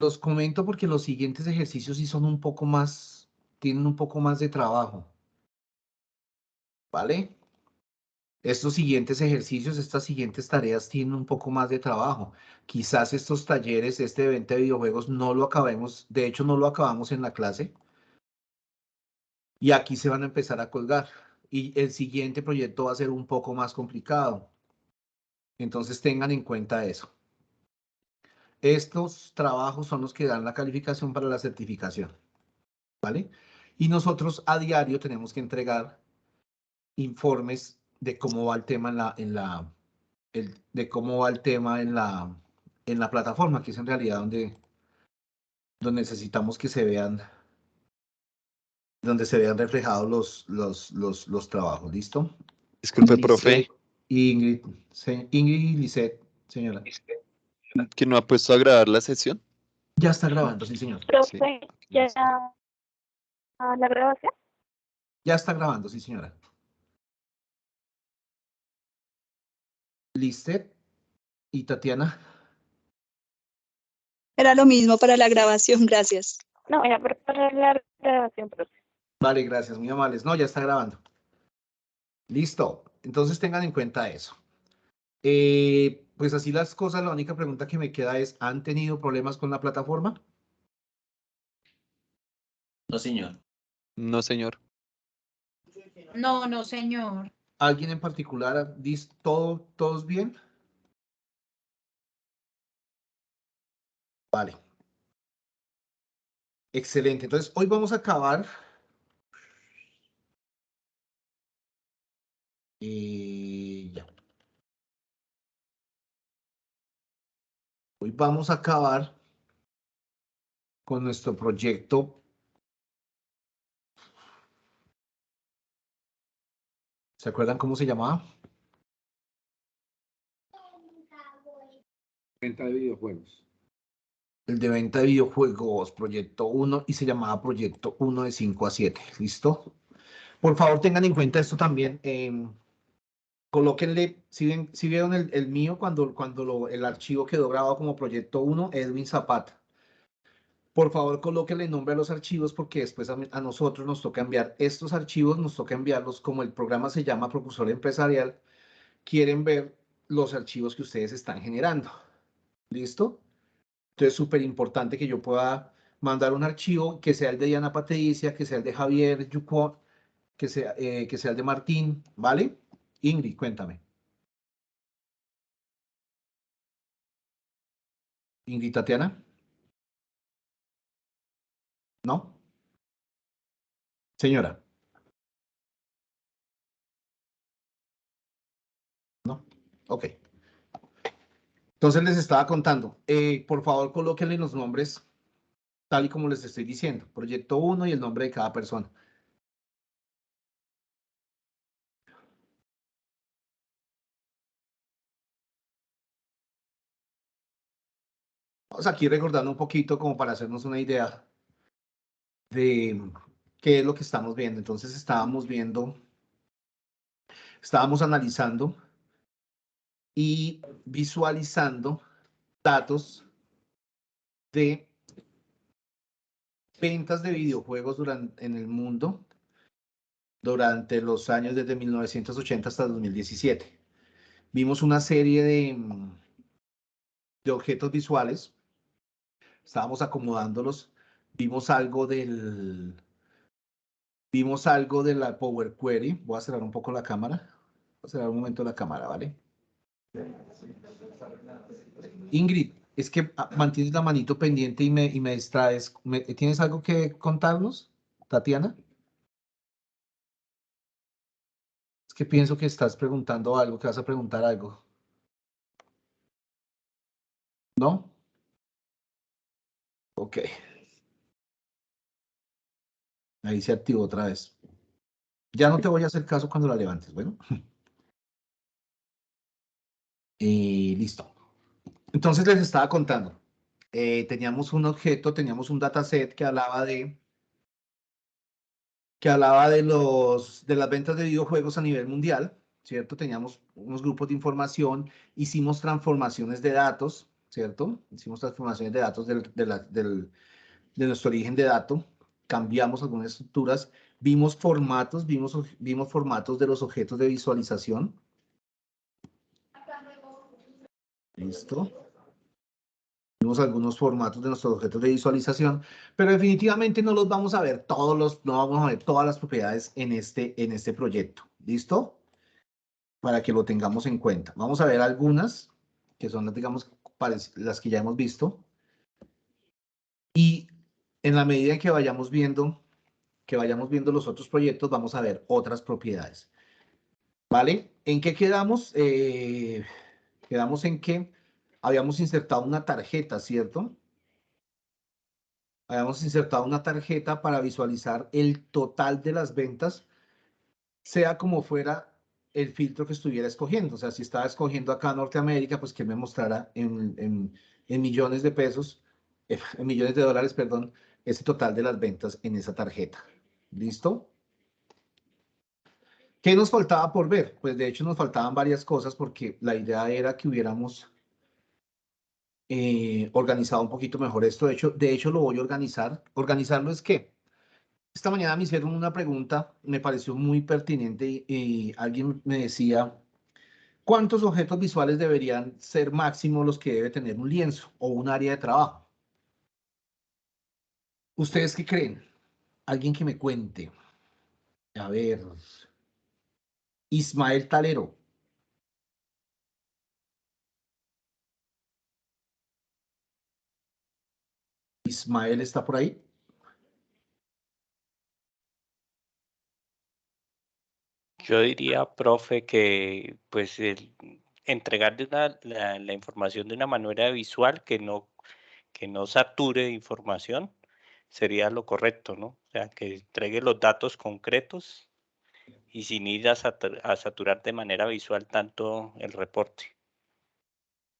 Los comento porque los siguientes ejercicios sí son un poco más, tienen un poco más de trabajo. ¿Vale? Estos siguientes ejercicios, estas siguientes tareas tienen un poco más de trabajo. Quizás estos talleres, este evento de videojuegos, no lo acabemos, de hecho no lo acabamos en la clase. Y aquí se van a empezar a colgar. Y el siguiente proyecto va a ser un poco más complicado. Entonces tengan en cuenta eso. Estos trabajos son los que dan la calificación para la certificación. ¿Vale? Y nosotros a diario tenemos que entregar informes de cómo va el tema de cómo va el tema en la plataforma, que es en realidad donde necesitamos que se vean, donde se vean reflejados los trabajos. ¿Listo? Disculpe, Lisette, profe, Ingrid, Ingrid y Lisette, señora. ¿que no ha puesto a grabar la sesión? Ya está grabando, sí, señor. Sí. Profe, ya la grabación. Ya está grabando, sí, señora. Lisette y Tatiana. Era lo mismo para la grabación, gracias. No, era preparar la grabación, profe. Vale, gracias, muy amables. No, ya está grabando. Listo. Entonces tengan en cuenta eso. Pues así las cosas, la única pregunta que me queda es, ¿han tenido problemas con la plataforma? No, señor. No, señor. No, no, señor. ¿Alguien en particular? ¿Todos bien? Vale. Excelente. Entonces, hoy vamos a acabar. Ya. Hoy vamos a acabar con nuestro proyecto. ¿Se acuerdan cómo se llamaba? Venta de videojuegos. El de venta de videojuegos, proyecto 1, y se llamaba proyecto 1 de 5 a 7. ¿Listo? Por favor, tengan en cuenta esto también. Colóquenle, si vieron el mío, cuando el archivo quedó grabado como proyecto 1, Edwin Zapata. Por favor, colóquenle nombre a los archivos porque después a nosotros nos toca enviar estos archivos, nos toca enviarlos como el programa se llama Propulsor Empresarial. Quieren ver los archivos que ustedes están generando. ¿Listo? Entonces, súper importante que yo pueda mandar un archivo que sea el de Diana Patricia, que sea el de Javier Yucó, que sea el de Martín, ¿vale? Ingrid, cuéntame. Ingrid, Tatiana. ¿No? Señora. ¿No? Ok. Entonces les estaba contando. Por favor, colóquenle los nombres tal y como les estoy diciendo. Proyecto 1 y el nombre de cada persona. Vamos aquí recordando un poquito como para hacernos una idea de qué es lo que estamos viendo. Entonces estábamos analizando y visualizando datos de ventas de videojuegos en el mundo durante los años desde 1980 hasta 2017. Vimos una serie de objetos visuales, estábamos acomodándolos, vimos algo de la Power Query. Voy a cerrar un poco la cámara. Voy a cerrar un momento la cámara, ¿vale? Ingrid, es que mantienes la manito pendiente y me distraes. ¿Tienes algo que contarnos, Tatiana? Es que pienso que estás preguntando algo, que vas a preguntar algo. ¿No? Ok. Ahí se activó otra vez. Ya no te voy a hacer caso cuando la levantes, bueno. Listo. Entonces les estaba contando. Teníamos un objeto, teníamos un dataset que hablaba de las ventas de videojuegos a nivel mundial, ¿cierto? Teníamos unos grupos de información, hicimos transformaciones de datos, ¿cierto? Hicimos transformaciones de datos de nuestro origen de dato, cambiamos algunas estructuras, vimos formatos de los objetos de visualización. Listo. Vimos algunos formatos de nuestros objetos de visualización, pero definitivamente no los vamos a ver no vamos a ver todas las propiedades en este proyecto. ¿Listo? Para que lo tengamos en cuenta. Vamos a ver algunas, que son las, digamos, las que ya hemos visto. Y en la medida en que vayamos viendo los otros proyectos, vamos a ver otras propiedades. ¿Vale? ¿En qué quedamos? Quedamos en que habíamos insertado una tarjeta, ¿cierto? Habíamos insertado una tarjeta para visualizar el total de las ventas, sea como fuera el filtro que estuviera escogiendo. O sea, si estaba escogiendo acá Norteamérica, pues que me mostrara en millones de pesos, en millones de dólares, perdón, ese total de las ventas en esa tarjeta. ¿Listo? ¿Qué nos faltaba por ver? Pues de hecho nos faltaban varias cosas porque la idea era que hubiéramos organizado un poquito mejor esto. De hecho lo voy a organizar. ¿Organizarlo es qué? Esta mañana me hicieron una pregunta, me pareció muy pertinente y alguien me decía, ¿cuántos objetos visuales deberían ser máximo los que debe tener un lienzo o un área de trabajo? ¿Ustedes qué creen? Alguien que me cuente. A ver, Ismael Talero. Ismael está por ahí. Yo diría, profe, que pues entregar la información de una manera visual que no sature de información sería lo correcto, ¿no? O sea, que entregue los datos concretos y sin ir a saturar de manera visual tanto el reporte.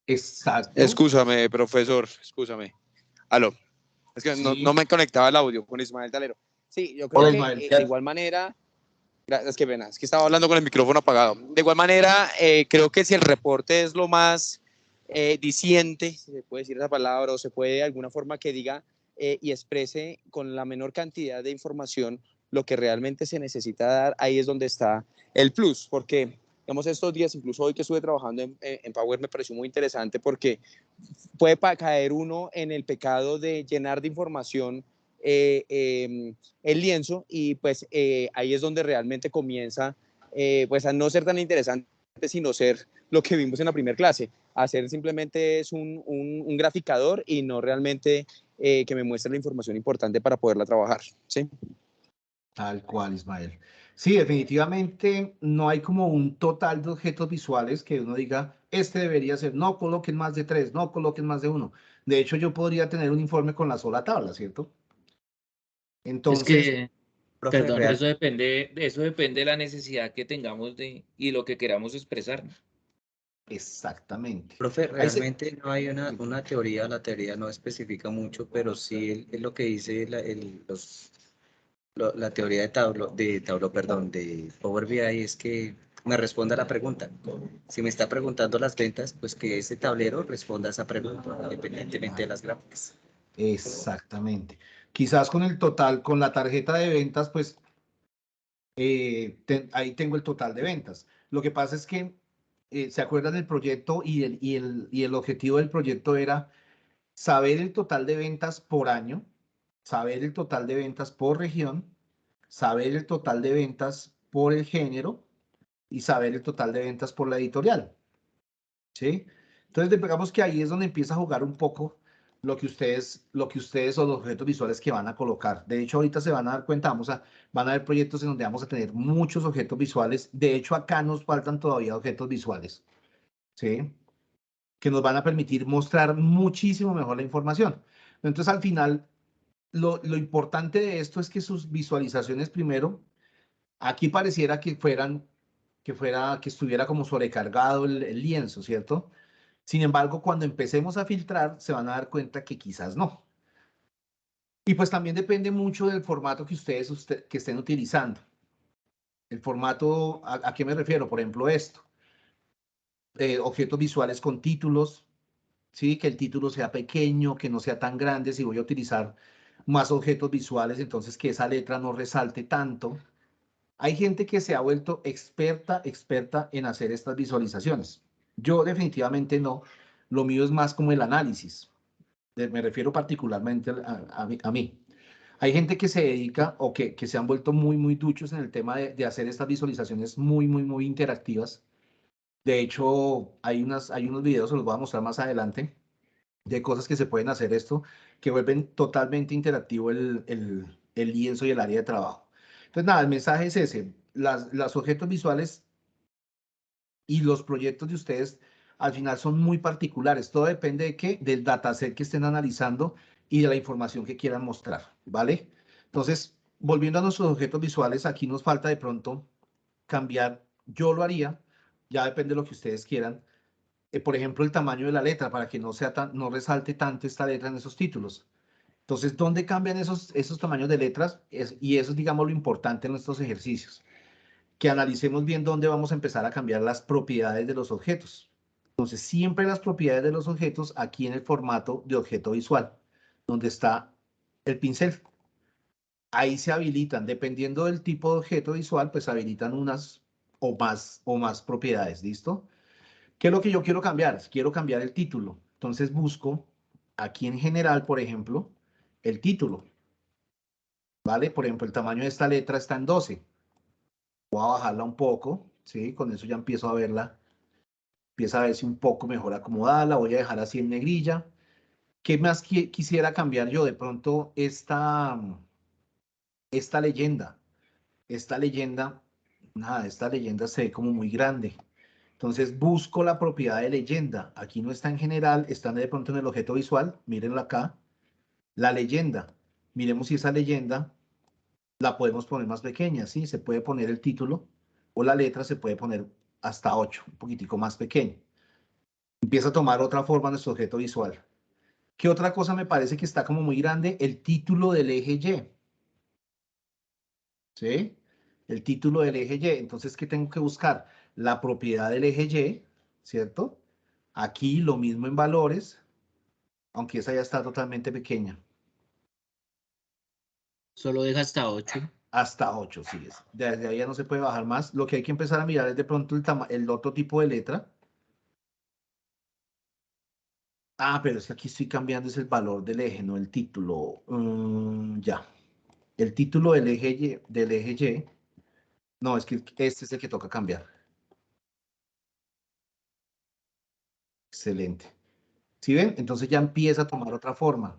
Exacto. Excúsame, profesor, excúsame. Aló, es que Sí. no me conectaba el audio con Ismael Talero. Sí, yo creo Hola, que Ismael. de igual manera, gracias, qué pena, es que estaba hablando con el micrófono apagado. De igual manera, creo que si el reporte es lo más diciente, si se puede decir esa palabra, o se puede de alguna forma que diga y exprese con la menor cantidad de información lo que realmente se necesita dar, ahí es donde está el plus, porque digamos estos días, incluso hoy que estuve trabajando en Power, me pareció muy interesante porque puede caer uno en el pecado de llenar de información el lienzo y pues ahí es donde realmente comienza pues a no ser tan interesante, sino ser lo que vimos en la primera clase, hacer simplemente es un graficador y no realmente que me muestre la información importante para poderla trabajar, ¿sí? Tal cual, Ismael. Sí, definitivamente no hay como un total de objetos visuales que uno diga, este debería ser, no coloquen más de 3, no coloquen más de 1. De hecho, yo podría tener un informe con la sola tabla, ¿cierto? Es Entonces, que, Profe, perdón, real, eso depende de la necesidad que tengamos y lo que queramos expresar. exactamente. profe, Ahí realmente no hay una teoría, la teoría no especifica mucho, pero sí es lo que dice la teoría de Power BI es que me responda la pregunta. Si me está preguntando las ventas, pues que ese tablero responda a esa pregunta, independientemente de las gráficas. Exactamente. Quizás con el total, con la tarjeta de ventas, pues ahí tengo el total de ventas. Lo que pasa es que, ¿se acuerdan del proyecto y el objetivo del proyecto era saber el total de ventas por año, saber el total de ventas por región, saber el total de ventas por el género y saber el total de ventas por la editorial? ¿Sí? Entonces, digamos que ahí es donde empieza a jugar un poco lo que ustedes o los objetos visuales que van a colocar. De hecho, ahorita se van a dar cuenta, van a haber proyectos en donde vamos a tener muchos objetos visuales. De hecho, acá nos faltan todavía objetos visuales, ¿sí? Que nos van a permitir mostrar muchísimo mejor la información. Entonces, al final, lo importante de esto es que sus visualizaciones primero, aquí pareciera que que estuviera como sobrecargado el lienzo, ¿cierto? Sin embargo, cuando empecemos a filtrar, se van a dar cuenta que quizás no. Y pues también depende mucho del formato que que estén utilizando. El formato, ¿a qué me refiero? Por ejemplo, esto. Objetos visuales con títulos, ¿sí? Que el título sea pequeño, que no sea tan grande. Si voy a utilizar más objetos visuales, entonces que esa letra no resalte tanto. Hay gente que se ha vuelto experta en hacer estas visualizaciones. Yo definitivamente no. Lo mío es más como el análisis. Me refiero particularmente a mí. Hay gente que se dedica o que se han vuelto muy duchos en el tema de hacer estas visualizaciones muy interactivas. De hecho, hay unos videos, se los voy a mostrar más adelante, de cosas que se pueden hacer esto, que vuelven totalmente interactivo el lienzo y el área de trabajo. Entonces, nada, el mensaje es ese. Los objetos visuales y los proyectos de ustedes al final son muy particulares. Todo depende de qué, del dataset que estén analizando y de la información que quieran mostrar, ¿vale? Entonces, volviendo a nuestros objetos visuales, aquí nos falta de pronto cambiar. Yo lo haría, ya depende de lo que ustedes quieran. Por ejemplo, el tamaño de la letra para que no resalte tanto esta letra en esos títulos. Entonces, ¿dónde cambian esos tamaños de letras? Y eso es, digamos, lo importante en nuestros ejercicios. Que analicemos bien dónde vamos a empezar a cambiar las propiedades de los objetos. Entonces, siempre las propiedades de los objetos aquí en el formato de objeto visual, donde está el pincel. Ahí se habilitan, dependiendo del tipo de objeto visual, pues habilitan unas o más propiedades, ¿listo? ¿Qué es lo que yo quiero cambiar? Quiero cambiar el título. Entonces busco aquí en general, por ejemplo, el título. ¿Vale? Por ejemplo, el tamaño de esta letra está en 12. Voy a bajarla un poco, ¿sí? Con eso ya empiezo a verla. Empieza a verse un poco mejor acomodada. La voy a dejar así en negrilla. ¿Qué más quisiera cambiar yo? De pronto esta leyenda. Esta leyenda se ve como muy grande. Entonces busco la propiedad de leyenda. Aquí no está en general, está de pronto en el objeto visual. Mírenlo acá. La leyenda. Miremos si esa leyenda la podemos poner más pequeña, ¿sí? Se puede poner el título o la letra se puede poner hasta 8, un poquitico más pequeño. Empieza a tomar otra forma nuestro objeto visual. ¿Qué otra cosa me parece que está como muy grande? El título del eje Y. ¿Sí? El título del eje Y. Entonces, ¿qué tengo que buscar? La propiedad del eje Y, ¿cierto? Aquí lo mismo en valores, aunque esa ya está totalmente pequeña. Solo deja hasta 8. Hasta 8, sí. Desde ahí ya no se puede bajar más. Lo que hay que empezar a mirar es de pronto el otro tipo de letra. Ah, pero es que aquí estoy cambiando es el valor del eje, no el título. Ya. El título del eje Y. No, es que este es el que toca cambiar. Excelente. ¿Sí ven? Entonces ya empieza a tomar otra forma.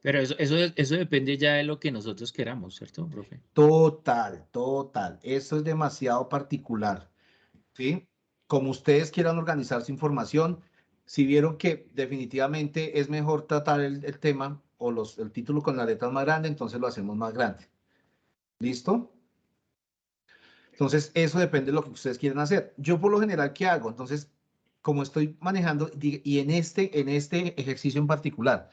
Pero eso depende ya de lo que nosotros queramos, ¿cierto, profe? Total. Eso es demasiado particular. ¿Sí? Como ustedes quieran organizar su información, si vieron que definitivamente es mejor tratar el tema o el título con las letras más grandes, entonces lo hacemos más grande. ¿Listo? Entonces, eso depende de lo que ustedes quieran hacer. Yo por lo general, ¿qué hago? Entonces, como estoy manejando, y en este ejercicio en particular,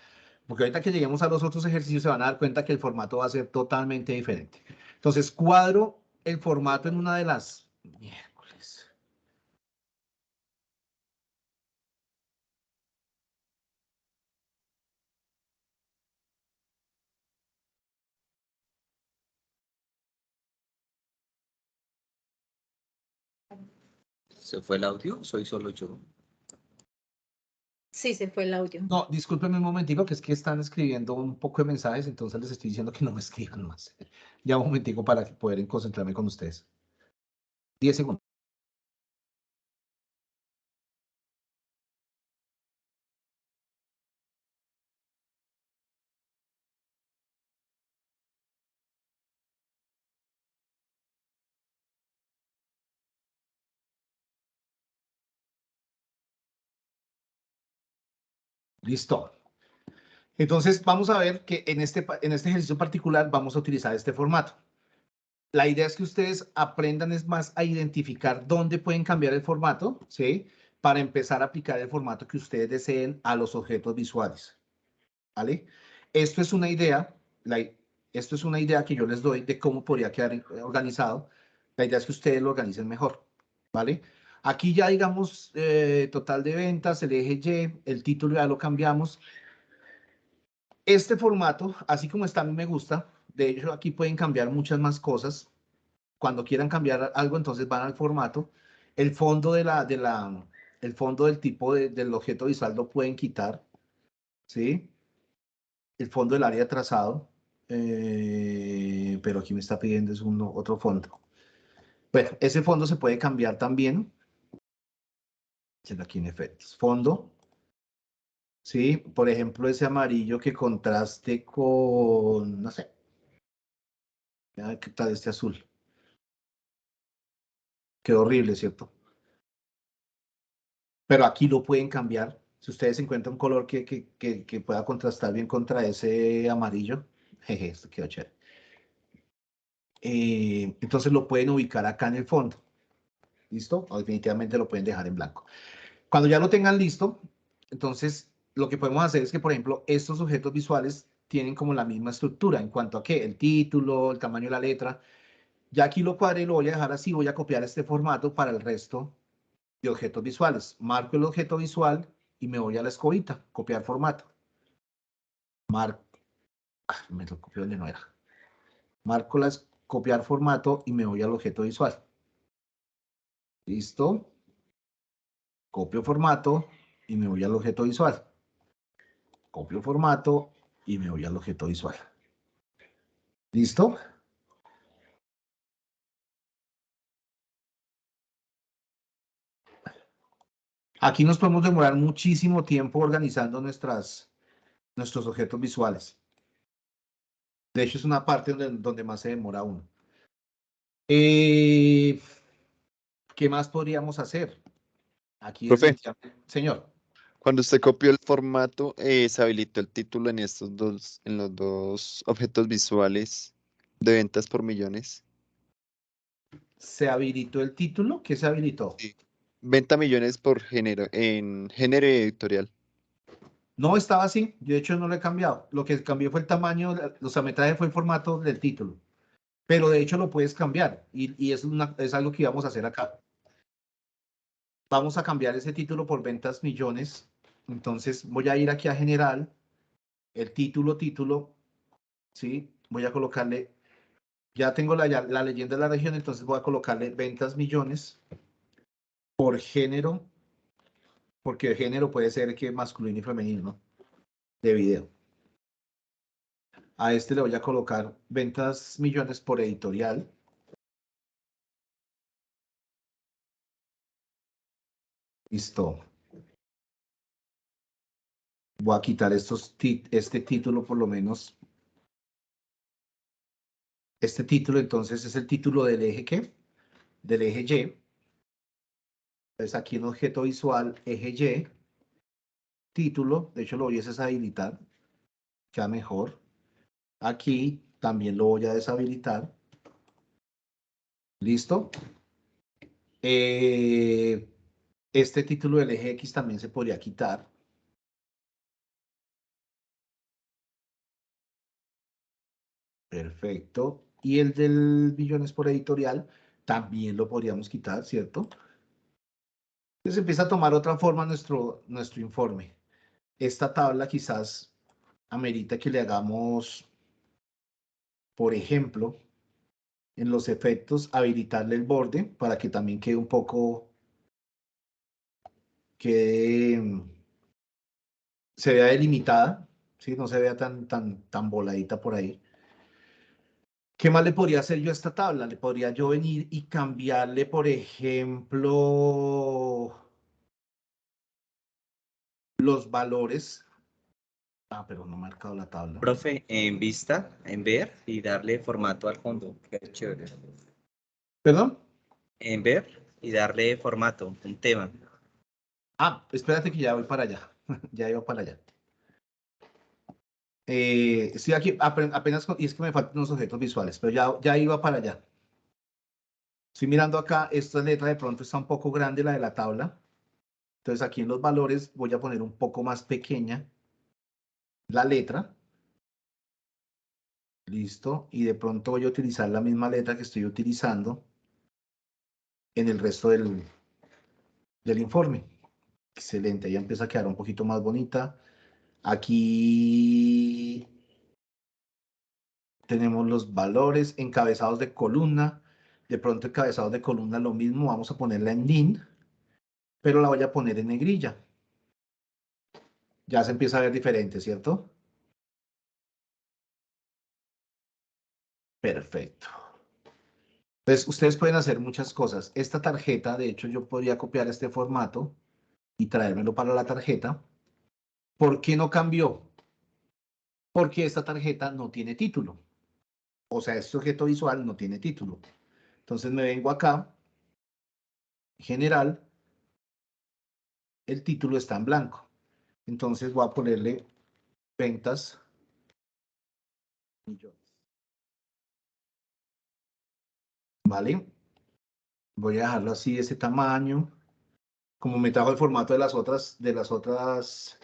porque ahorita que lleguemos a los otros ejercicios se van a dar cuenta que el formato va a ser totalmente diferente. Entonces, cuadro el formato en una de las... Miércoles. ¿Se fue el audio? ¿Soy solo yo? Sí, se fue el audio. No, discúlpenme un momentico, que es que están escribiendo un poco de mensajes, entonces les estoy diciendo que no me escriban más. Ya un momentico para poder concentrarme con ustedes. 10 segundos. Listo. Entonces, vamos a ver que en este ejercicio particular vamos a utilizar este formato. La idea es que ustedes aprendan es más a identificar dónde pueden cambiar el formato, ¿sí? Para empezar a aplicar el formato que ustedes deseen a los objetos visuales, ¿vale? Esto es una idea, esto es una idea que yo les doy de cómo podría quedar organizado. La idea es que ustedes lo organicen mejor, ¿vale? Aquí ya digamos total de ventas, el eje Y, el título ya lo cambiamos. Este formato, así como está, a mí me gusta. De hecho, aquí pueden cambiar muchas más cosas. Cuando quieran cambiar algo, entonces van al formato. El fondo el fondo del tipo del objeto visual lo pueden quitar, ¿sí? El fondo del área de trazado, pero aquí me está pidiendo es otro fondo. Bueno, ese fondo se puede cambiar también. Aquí en efectos. Fondo, ¿sí? Por ejemplo, ese amarillo que contraste con, no sé, ¿qué tal este azul? Quedó horrible, ¿cierto? Pero aquí lo pueden cambiar. Si ustedes encuentran un color que pueda contrastar bien contra ese amarillo, jeje, esto quedó chévere. Entonces lo pueden ubicar acá en el fondo. ¿Listo? O definitivamente lo pueden dejar en blanco. Cuando ya lo tengan listo, entonces lo que podemos hacer es que, por ejemplo, estos objetos visuales tienen como la misma estructura en cuanto a qué, el título, el tamaño de la letra. Ya aquí lo cuadré, lo voy a dejar así, voy a copiar este formato para el resto de objetos visuales. Marco el objeto visual y me voy a la escobita, copiar formato. Me lo copió donde no era. Marco copiar formato y me voy al objeto visual. Listo. Copio formato y me voy al objeto visual. Copio formato y me voy al objeto visual. ¿Listo? Aquí nos podemos demorar muchísimo tiempo organizando nuestros objetos visuales. De hecho, es una parte donde más se demora uno. ¿Qué más podríamos hacer? Aquí Profe, señor. cuando usted copió el formato, se habilitó el título en en los dos objetos visuales de ventas por millones. ¿Se habilitó el título? ¿Qué se habilitó? Sí. Venta millones por género, en género editorial. No estaba así. Yo, de hecho, no lo he cambiado. Lo que cambié fue el tamaño, o sea, metraje fue el formato del título. Pero de hecho lo puedes cambiar y es algo que vamos a hacer acá. Vamos a cambiar ese título por ventas millones. Entonces voy a ir aquí a general, el título, ¿sí? Voy a colocarle, ya tengo la leyenda de la región, entonces voy a colocarle ventas millones por género, porque el género puede ser que masculino y femenino de video. A este le voy a colocar ventas millones por editorial. Listo. Voy a quitar este título por lo menos. Este título entonces es el título del eje ¿qué? Del eje Y. Entonces aquí en objeto visual, eje Y, título, de hecho lo voy a deshabilitar, ya mejor. Aquí también lo voy a deshabilitar. ¿Listo? Este título del eje X también se podría quitar. Perfecto. Y el del billones por editorial también lo podríamos quitar, ¿cierto? Entonces empieza a tomar otra forma nuestro informe. Esta tabla quizás amerita que le hagamos, por ejemplo, en los efectos, habilitarle el borde para que también quede un poco, se vea delimitada, ¿sí? No se vea tan voladita por ahí. ¿Qué más le podría hacer yo a esta tabla? Le podría yo venir y cambiarle, por ejemplo, los valores. Ah, pero no he marcado la tabla. Profe, en vista, en ver y darle formato al fondo. Qué chévere. ¿Perdón? En ver y darle formato, un tema. Ah, espérate que ya voy para allá. Ya iba para allá. Estoy aquí apenas, y es que me faltan unos objetos visuales, pero ya iba para allá. Estoy mirando acá, esta letra de pronto está un poco grande, la de la tabla. Entonces aquí en los valores voy a poner un poco más pequeña la letra. Listo. Y de pronto voy a utilizar la misma letra que estoy utilizando en el resto del informe. Excelente, ya empieza a quedar un poquito más bonita. Aquí tenemos los valores encabezados de columna. De pronto encabezados de columna lo mismo, vamos a ponerla en DIN, pero la voy a poner en negrilla. Ya se empieza a ver diferente, ¿cierto? Perfecto. Entonces, ustedes pueden hacer muchas cosas. Esta tarjeta, de hecho, yo podría copiar este formato y traérmelo para la tarjeta. ¿Por qué no cambió? Porque esta tarjeta no tiene título. O sea, este objeto visual no tiene título. Entonces me vengo acá, general, el título está en blanco. Entonces voy a ponerle ventas millones. ¿Vale? Voy a dejarlo así, de ese tamaño. Como me trajo el formato de los otros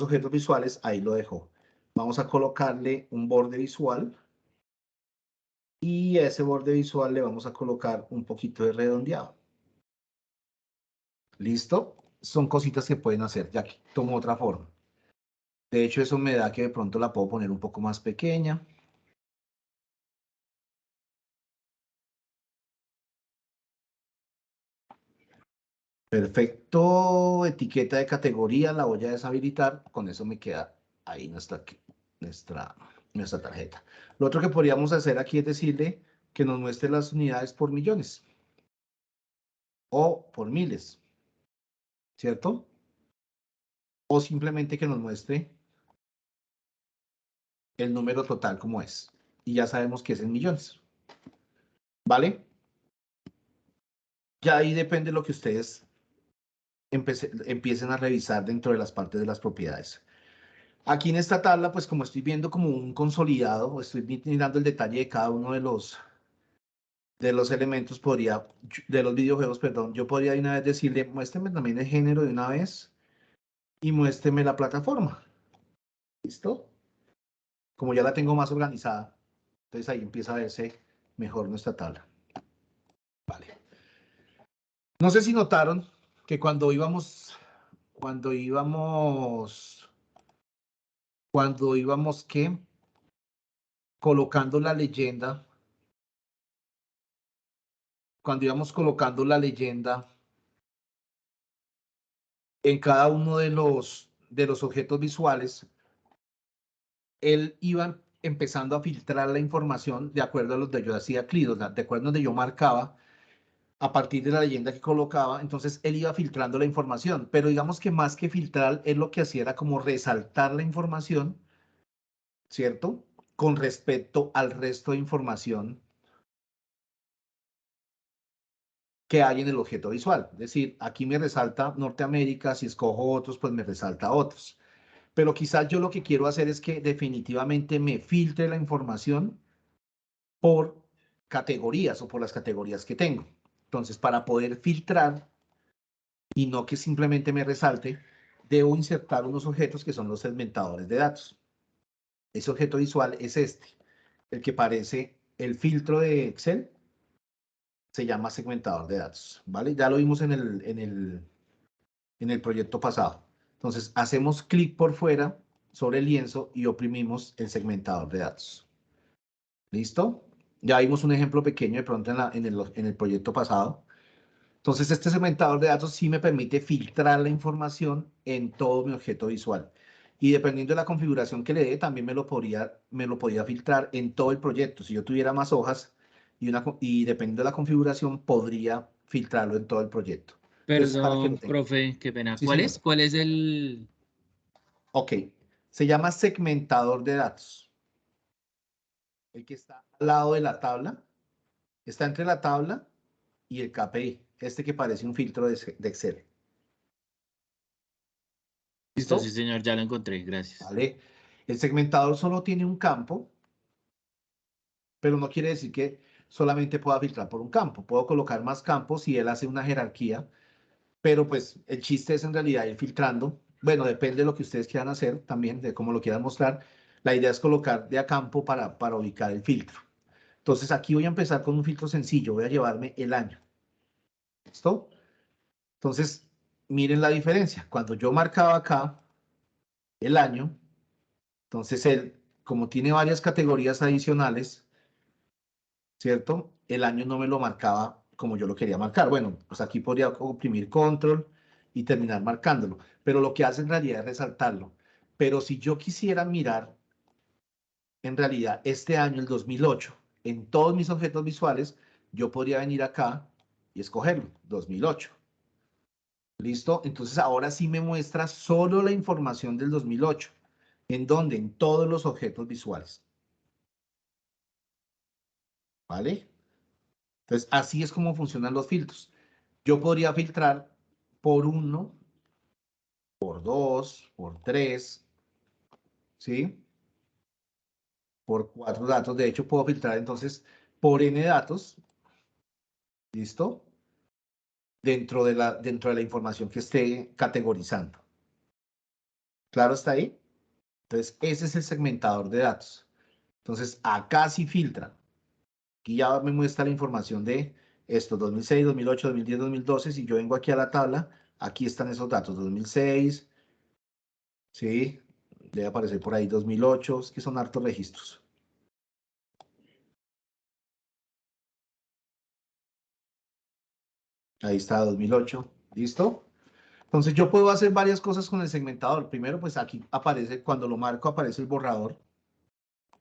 objetos visuales, ahí lo dejo. Vamos a colocarle un borde visual. Y a ese borde visual le vamos a colocar un poquito de redondeado. ¿Listo? Son cositas que pueden hacer. Ya que tomo otra forma. De hecho, eso me da que de pronto la puedo poner un poco más pequeña. Perfecto. Etiqueta de categoría la voy a deshabilitar. Con eso me queda ahí nuestra tarjeta. Lo otro que podríamos hacer aquí es decirle que nos muestre las unidades por millones. O por miles. ¿Cierto? O simplemente que nos muestre el número total como es. Y ya sabemos que es en millones. ¿Vale? Ya ahí depende de lo que ustedes empiecen a revisar dentro de las partes de las propiedades. Aquí en esta tabla, pues como estoy viendo como un consolidado, estoy mirando el detalle de cada uno de los elementos, de los videojuegos, perdón, yo podría de una vez decirle, muéstreme también el género de una vez y muéstreme la plataforma. ¿Listo? Como ya la tengo más organizada, entonces ahí empieza a verse mejor nuestra tabla. Vale. No sé si notaron que cuando íbamos, ¿qué? Colocando la leyenda, cuando íbamos colocando la leyenda en cada uno de los objetos visuales, él iba empezando a filtrar la información de acuerdo a los de yo hacía clic, de acuerdo a donde yo marcaba, a partir de la leyenda que colocaba, entonces él iba filtrando la información, pero digamos que más que filtrar, él lo que hacía era como resaltar la información, ¿cierto? Con respecto al resto de información que hay en el objeto visual. Es decir, aquí me resalta Norteamérica, si escojo otros, pues me resalta otros. Pero quizás yo lo que quiero hacer es que definitivamente me filtre la información por categorías o por las categorías que tengo. Entonces, para poder filtrar y no que simplemente me resalte, debo insertar unos objetos que son los segmentadores de datos. Ese objeto visual es este, el que parece el filtro de Excel, se llama segmentador de datos, ¿vale? Ya lo vimos en el proyecto pasado. Entonces, hacemos clic por fuera sobre el lienzo y oprimimos el segmentador de datos. ¿Listo? Ya vimos un ejemplo pequeño de pronto en el proyecto pasado. Entonces, este segmentador de datos sí me permite filtrar la información en todo mi objeto visual. Y dependiendo de la configuración que le dé, también me lo podía filtrar en todo el proyecto. Si yo tuviera más hojas y dependiendo de la configuración, podría filtrarlo en todo el proyecto. Entonces, para que lo Perdón, tengan. profe, qué pena. Sí, ¿Cuál señor. es? ¿Cuál es el...? Ok. Se llama segmentador de datos. El que está al lado de la tabla. Está entre la tabla y el KPI. Este que parece un filtro de Excel. Listo, ¿Listo? sí, señor, ya lo encontré, gracias. ¿Vale? El segmentador solo tiene un campo, pero no quiere decir que solamente pueda filtrar por un campo. Puedo colocar más campos y él hace una jerarquía, pero pues el chiste es en realidad ir filtrando. Bueno, depende de lo que ustedes quieran hacer también, de cómo lo quieran mostrar. La idea es colocar de a campo para ubicar el filtro. Entonces aquí voy a empezar con un filtro sencillo. Voy a llevarme el año. ¿Listo? Entonces, miren la diferencia. Cuando yo marcaba acá el año, entonces él, como tiene varias categorías adicionales, ¿cierto? El año no me lo marcaba como yo lo quería marcar. Bueno, pues aquí podría oprimir control y terminar marcándolo, pero lo que hace en realidad es resaltarlo. Pero si yo quisiera mirar, en realidad, este año, el 2008, en todos mis objetos visuales, yo podría venir acá y escogerlo, 2008. ¿Listo? Entonces ahora sí me muestra solo la información del 2008. ¿En dónde? En todos los objetos visuales. ¿Vale? Entonces así es como funcionan los filtros. Yo podría filtrar por 1, por 2, por 3, ¿sí? Por 4 datos. De hecho, puedo filtrar entonces por n datos. ¿Listo? Dentro de la información que esté categorizando. ¿Claro está ahí? Entonces, ese es el segmentador de datos. Entonces, acá sí filtra. Aquí ya me muestra la información de estos 2006, 2008, 2010, 2012. Si yo vengo aquí a la tabla, aquí están esos datos. 2006, ¿sí? Debe aparecer por ahí 2008, es que son hartos registros. Ahí está 2008, ¿listo? Entonces yo puedo hacer varias cosas con el segmentador. Primero, pues aquí aparece, cuando lo marco, aparece el borrador.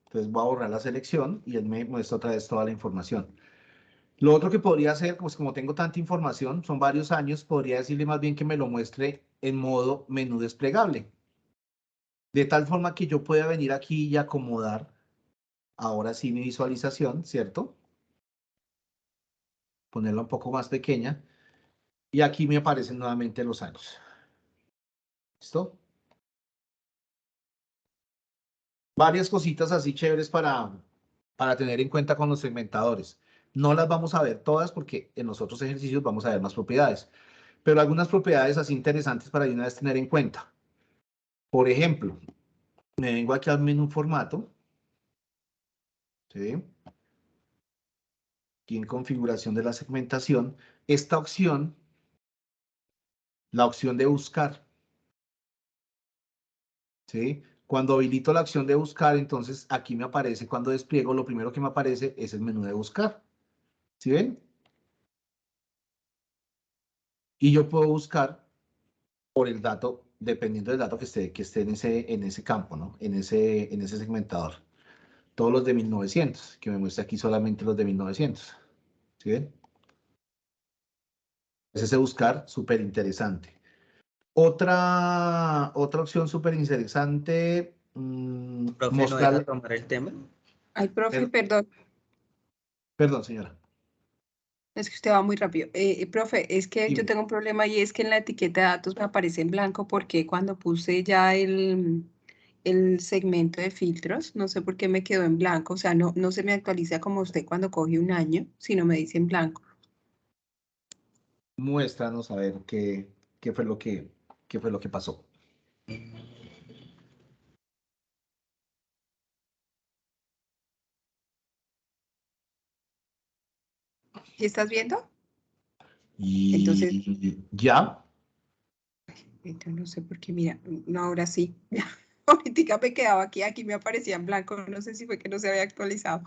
Entonces voy a borrar la selección y él me muestra otra vez toda la información. Lo otro que podría hacer, pues como tengo tanta información, son varios años, podría decirle más bien que me lo muestre en modo menú desplegable. De tal forma que yo pueda venir aquí y acomodar ahora sí mi visualización, ¿cierto? Ponerla un poco más pequeña. Y aquí me aparecen nuevamente los años. ¿Listo? Varias cositas así chéveres para tener en cuenta con los segmentadores. No las vamos a ver todas porque en los otros ejercicios vamos a ver más propiedades. Pero algunas propiedades así interesantes para de una vez tener en cuenta. Por ejemplo, me vengo aquí al menú formato. ¿Sí? Aquí en configuración de la segmentación. Esta opción, la opción de buscar. ¿Sí? Cuando habilito la opción de buscar, entonces aquí me aparece, cuando despliego, lo primero que me aparece es el menú de buscar. ¿Sí ven? Y yo puedo buscar por el dato, dependiendo del dato que esté en ese campo, ¿no? En ese segmentador. Todos los de 1900, que me muestra aquí solamente los de 1900. ¿Sí ven? Es ese buscar súper interesante. Otra opción súper interesante, Profe, ¿no mostrar... deja tomar el tema? Ay, profe, Perdón, perdón, señora. es que usted va muy rápido. Profe, es que yo Dime. tengo un problema y es que en la etiqueta de datos me aparece en blanco porque cuando puse ya el segmento de filtros, no sé por qué me quedó en blanco, o sea, no se me actualiza como usted cuando coge un año, sino me dice en blanco. Muéstranos a ver qué fue lo que pasó. ¿Sí estás viendo? Y Entonces, ya, entonces no sé por qué, mira, no, ahora sí. Ahorita me quedaba aquí me aparecía en blanco, no sé si fue que no se había actualizado.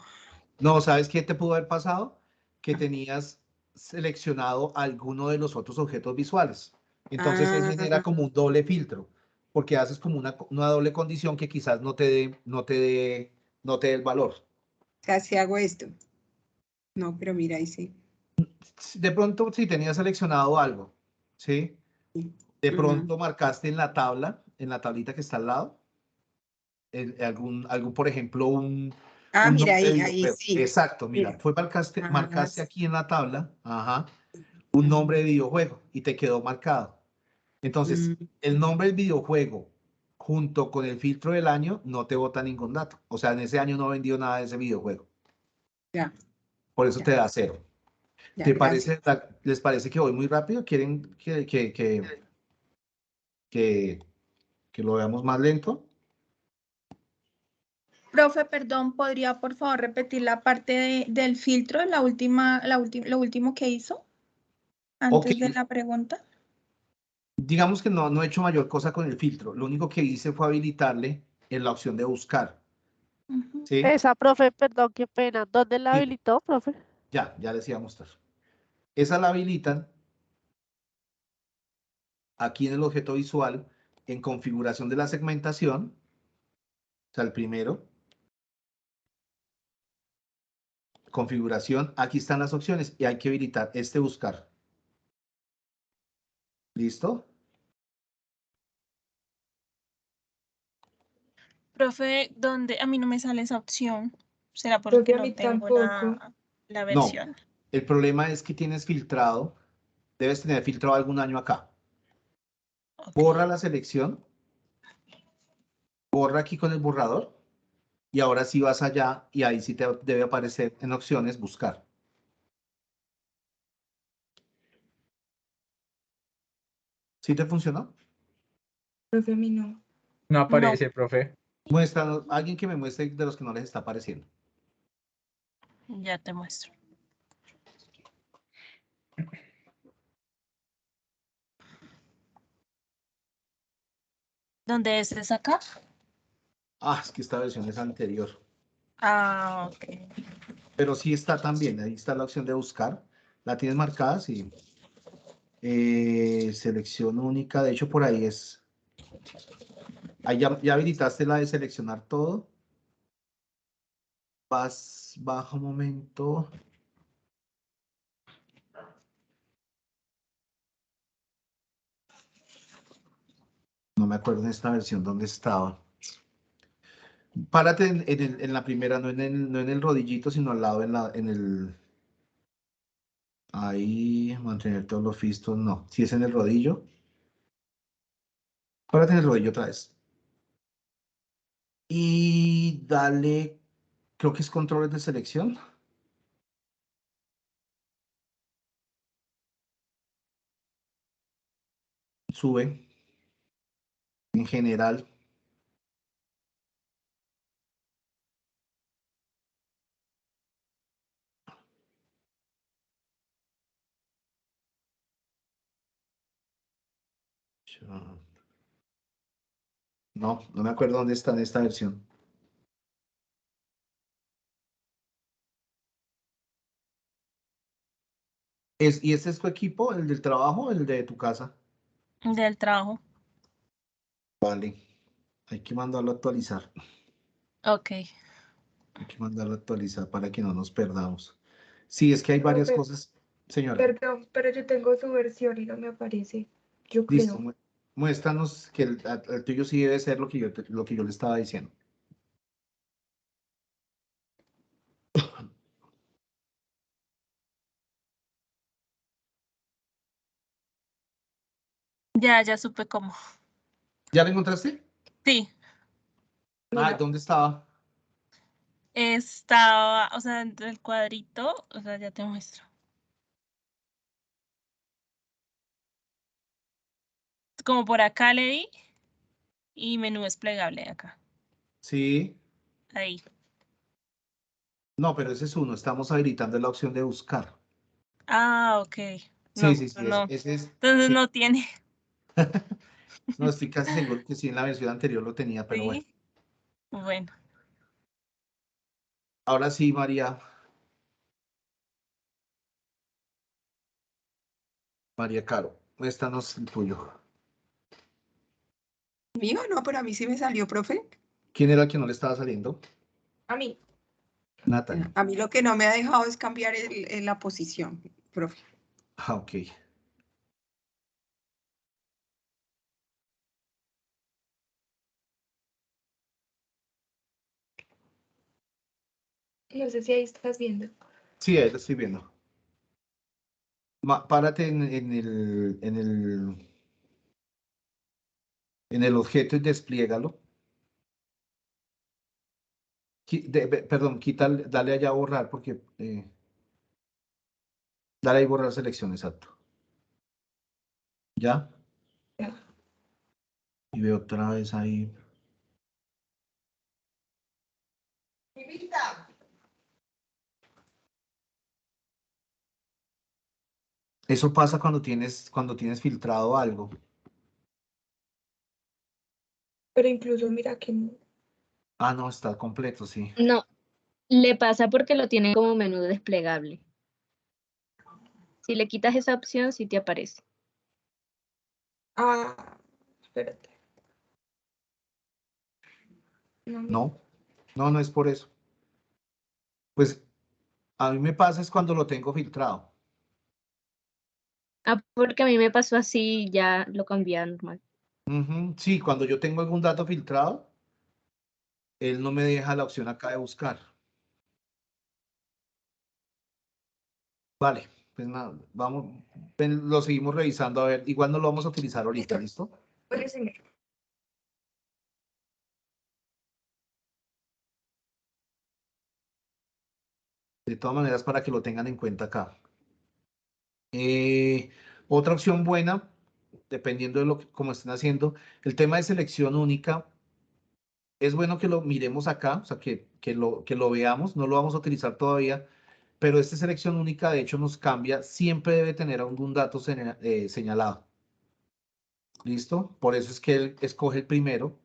no, ¿sabes qué te pudo haber pasado? Que tenías seleccionado alguno de los otros objetos visuales. Entonces él genera Ah, como un doble filtro, porque haces como una doble condición que quizás no te dé el valor. o sea, si hago esto. No, pero mira, ahí sí. De pronto, si tenías seleccionado algo, ¿sí? De Ujú. pronto marcaste en la tabla, en la tablita que está al lado, por ejemplo, Ah, un mira, nombre de ahí videojuego. sí. Exacto, mira, Mira. Ah, marcaste aquí en la tabla, ajá, un nombre de videojuego y te quedó marcado. Entonces, mm, el nombre del videojuego junto con el filtro del año no te bota ningún dato. O sea, en ese año no vendió nada de ese videojuego. ya, Por eso te ya, da 0. ya, gracias. ¿Les parece que voy muy rápido? ¿Quieren que lo veamos más lento? Profe, perdón, ¿podría por favor repetir la parte del filtro, lo último que hizo Ok, antes de la pregunta? Digamos que no he hecho mayor cosa con el filtro. Lo único que hice fue habilitarle en la opción de buscar. ¿Sí? Esa, profe, perdón, qué pena. ¿Dónde la Sí. habilitó, profe? Ya les iba a mostrar. Esa la habilitan aquí en el objeto visual, en configuración de la segmentación. O sea, el primero. Configuración, aquí están las opciones y hay que habilitar este buscar. ¿Listo? Profe, ¿dónde? A mí no me sale esa opción. ¿Será Profe, porque a no mí tengo tampoco. la No, versión? el problema es que tienes filtrado, debes tener filtrado algún año acá. Ok. Borra la selección, borra aquí con el borrador y ahora sí vas allá y ahí sí te debe aparecer en opciones buscar. ¿Sí te funcionó? Profe, a mí no. No aparece, profe. Muestra, alguien que me muestre de los que no les está apareciendo. Ya te muestro. ¿Dónde es acá? Ah, es que esta versión es anterior. Ah, ok. Pero sí está también, ahí está la opción de buscar. La tienes marcada, sí. Selección única, de hecho por ahí es. Ahí ya habilitaste la de seleccionar todo. Baja un momento. No me acuerdo en esta versión dónde estaba. Párate en la primera, no en el rodillito, sino al lado en el. Ahí, mantener todos los fistos, no. Si es en el rodillo. Párate en el rodillo otra vez. Y dale, creo que es controles de selección. Sube. En general. No me acuerdo dónde está en esta versión. ¿Y este es tu equipo, el del trabajo o el de tu casa? Del trabajo. Vale. Hay que mandarlo a actualizar. Ok. Hay que mandarlo a actualizar para que no nos perdamos. Sí, es que hay varias Profe, cosas. Señora, perdón, pero yo tengo su versión y no me aparece. Yo listo. creo. Muéstranos que el tuyo sí debe ser lo que yo le estaba diciendo. Ya supe cómo. ¿Ya lo encontraste? Sí. Ah, ¿dónde estaba? Estaba, o sea, dentro del cuadrito, o sea, ya te muestro. Como por acá le di y menú desplegable acá. Sí. Ahí. No, pero ese es uno. Estamos habilitando la opción de buscar. Ah, ok. Sí, No, sí, sí. no. Ese es. Entonces Sí. no tiene. No, estoy casi seguro que sí en la versión anterior lo tenía, pero bueno. Sí. Bueno. Ahora sí, María. María Caro, muéstranos el tuyo. Mío, no, pero a mí sí me salió, profe. ¿Quién era el que no le estaba saliendo? A mí. Natalie. A mí lo que no me ha dejado es cambiar la posición, profe. Ah, ok. No sé si ahí estás viendo. Sí, ahí lo estoy viendo. Párate en el objeto y despliégalo. Perdón, dale allá a borrar porque dale ahí borrar selección, exacto. ¿Ya? Ya. Y veo otra vez ahí. Eso pasa cuando tienes filtrado algo. Pero incluso mira que no. Ah, no, está completo, sí. No, le pasa porque lo tiene como menú desplegable. Si le quitas esa opción, sí te aparece. Ah, espérate. No, No, no es por eso. Pues a mí me pasa es cuando lo tengo filtrado. Ah, porque a mí me pasó así, ya lo cambié a normal. Ujú, sí, cuando yo tengo algún dato filtrado, él no me deja la opción acá de buscar. Vale, pues nada, vamos, lo seguimos revisando, a ver, igual no lo vamos a utilizar ahorita, ¿listo? Oye, señor. De todas maneras, para que lo tengan en cuenta acá. Otra opción buena, dependiendo de lo que, como estén haciendo, el tema de selección única, es bueno que lo miremos acá, o sea, que lo veamos, no lo vamos a utilizar todavía, pero esta selección única, de hecho, nos cambia, siempre debe tener algún dato señalado. ¿Listo? Por eso es que él escoge el primero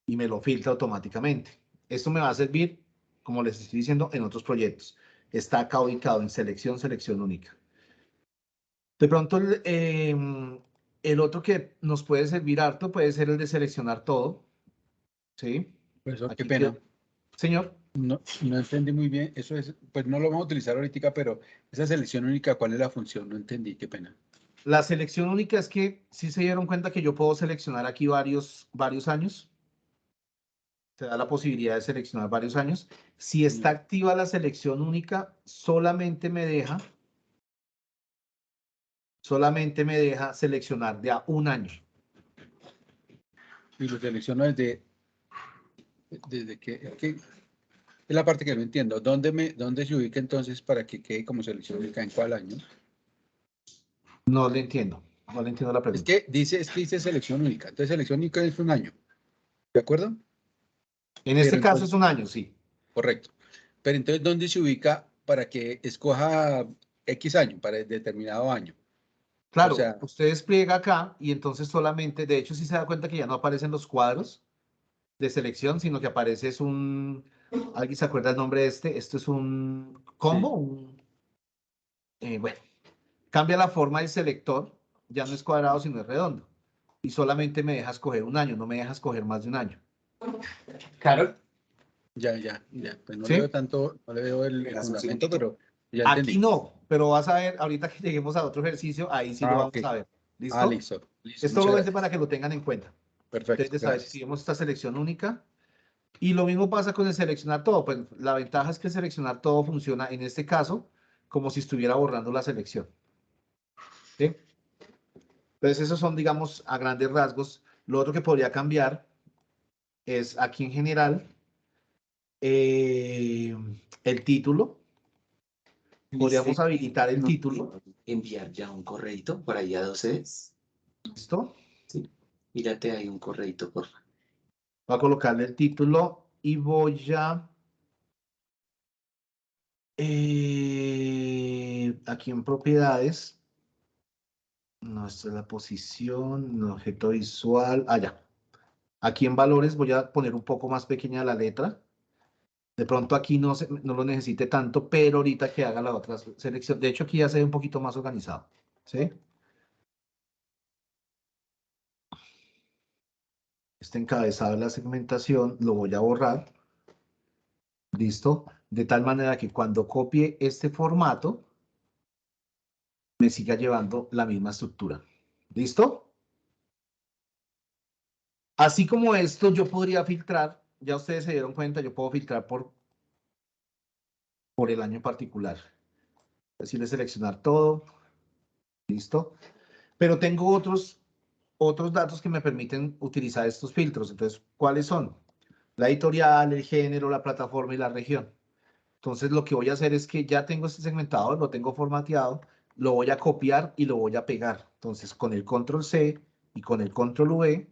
y me lo filtra automáticamente. Esto me va a servir, como les estoy diciendo, en otros proyectos. Está acá ubicado en selección única. De pronto, el otro que nos puede servir harto puede ser el de seleccionar todo. ¿Sí? Profesor, qué Aquí pena. Señor. No entendí muy bien. Eso es, pues no lo vamos a utilizar ahorita, pero esa selección única, ¿cuál es la función? No entendí, qué pena. La selección única es que si se dieron cuenta que yo puedo seleccionar aquí varios años. Se da la posibilidad de seleccionar varios años. Si está activa la selección única, solamente me deja seleccionar de a un año. Y lo selecciono desde que es la parte que no entiendo. ¿Dónde se ubica entonces para que quede como selección única en cuál año? No le entiendo la pregunta. Es que dice selección única. Entonces selección única es un año. ¿De acuerdo? En este caso es un año, sí. Correcto. Pero entonces, ¿dónde se ubica para que escoja X año, para determinado año? Claro, O sea, usted despliega acá y entonces solamente, de hecho, si se da cuenta que ya no aparecen los cuadros de selección, sino que aparece es ¿alguien se acuerda el nombre de este? Esto es un combo, bueno, cambia la forma del selector, ya no es cuadrado, sino es redondo. Y solamente me deja escoger un año, no me deja escoger más de un año. Claro. Ya. Pues no ¿Sí? le veo tanto, no le veo el fundamento, pero ya entendí. Aquí no, pero vas a ver, ahorita que lleguemos a otro ejercicio, ahí sí lo vamos Ok. a ver. ¿Listo? Listo. Es Muchas solamente gracias. para que lo tengan en cuenta. Perfecto, Entonces, saber gracias. si vemos esta selección única. Y lo mismo pasa con el seleccionar todo. Pues la ventaja es que el seleccionar todo funciona en este caso como si estuviera borrando la selección. ¿Sí? Entonces, esos son, digamos, a grandes rasgos. Lo otro que podría cambiar es aquí en general el título. Podríamos habilitar el título. Enviar ya un correíto por ahí a 12. ¿Listo? Sí. Mírate ahí un correíto, por favor. Voy a colocarle el título y voy a... aquí en propiedades. No, esta es la posición, no, objeto visual. Ya. Aquí en valores voy a poner un poco más pequeña la letra. De pronto aquí no lo necesite tanto, pero ahorita que haga la otra selección. De hecho, aquí ya se ve un poquito más organizado. ¿Sí? Este encabezado de la segmentación lo voy a borrar. ¿Listo? De tal manera que cuando copie este formato, me siga llevando la misma estructura. ¿Listo? Así como esto, yo podría filtrar, ya ustedes se dieron cuenta, yo puedo filtrar por el año particular. Decirle seleccionar todo. ¿Listo? Pero tengo otros datos que me permiten utilizar estos filtros. Entonces, ¿cuáles son? La editorial, el género, la plataforma y la región. Entonces, lo que voy a hacer es que ya tengo este segmentador, lo tengo formateado, lo voy a copiar y lo voy a pegar. Entonces, con el control C y con el control V,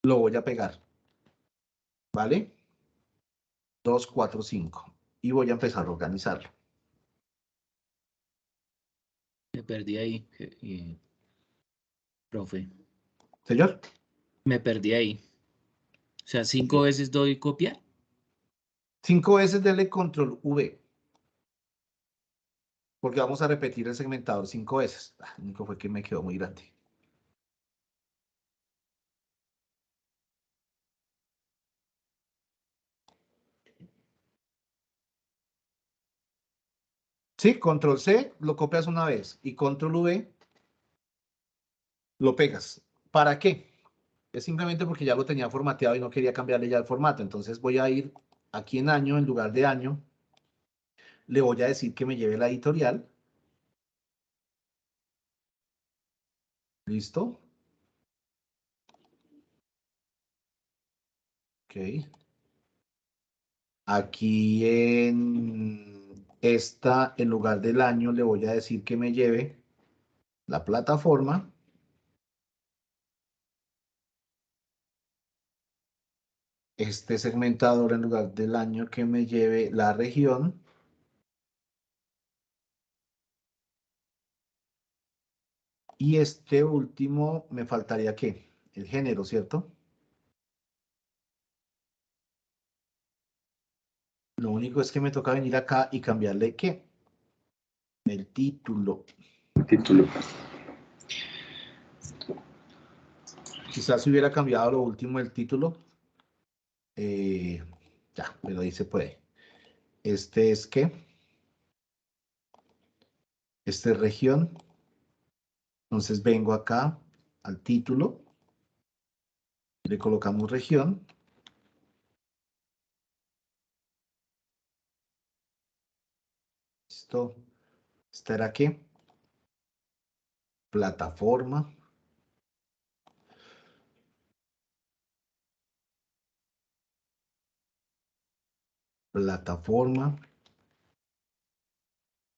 lo voy a pegar. ¿Vale? 2, 4, 5. Y voy a empezar a organizarlo. Me perdí ahí, profe. Señor. Me perdí ahí. O sea, 5 veces doy copiar. 5 veces dele control V. Porque vamos a repetir el segmentador 5 veces. Lo único fue que me quedó muy grande. Sí, control C lo copias una vez y control V lo pegas. ¿Para qué? Es simplemente porque ya lo tenía formateado y no quería cambiarle ya el formato. Entonces voy a ir aquí en año, en lugar de año, le voy a decir que me lleve la editorial. ¿Listo? Ok. Aquí en esta, en lugar del año, le voy a decir que me lleve la plataforma. Este segmentador, en lugar del año, que me lleve la región. Y este último, me faltaría ¿qué? El género, ¿cierto? Lo único es que me toca venir acá y cambiarle ¿qué? El título. Título. Quizás si hubiera cambiado lo último el título. Ya, pero ahí se puede. Este es ¿qué? Este es región. Entonces vengo acá al título. Le colocamos región. Listo. ¿Esta era qué? Plataforma. Plataforma.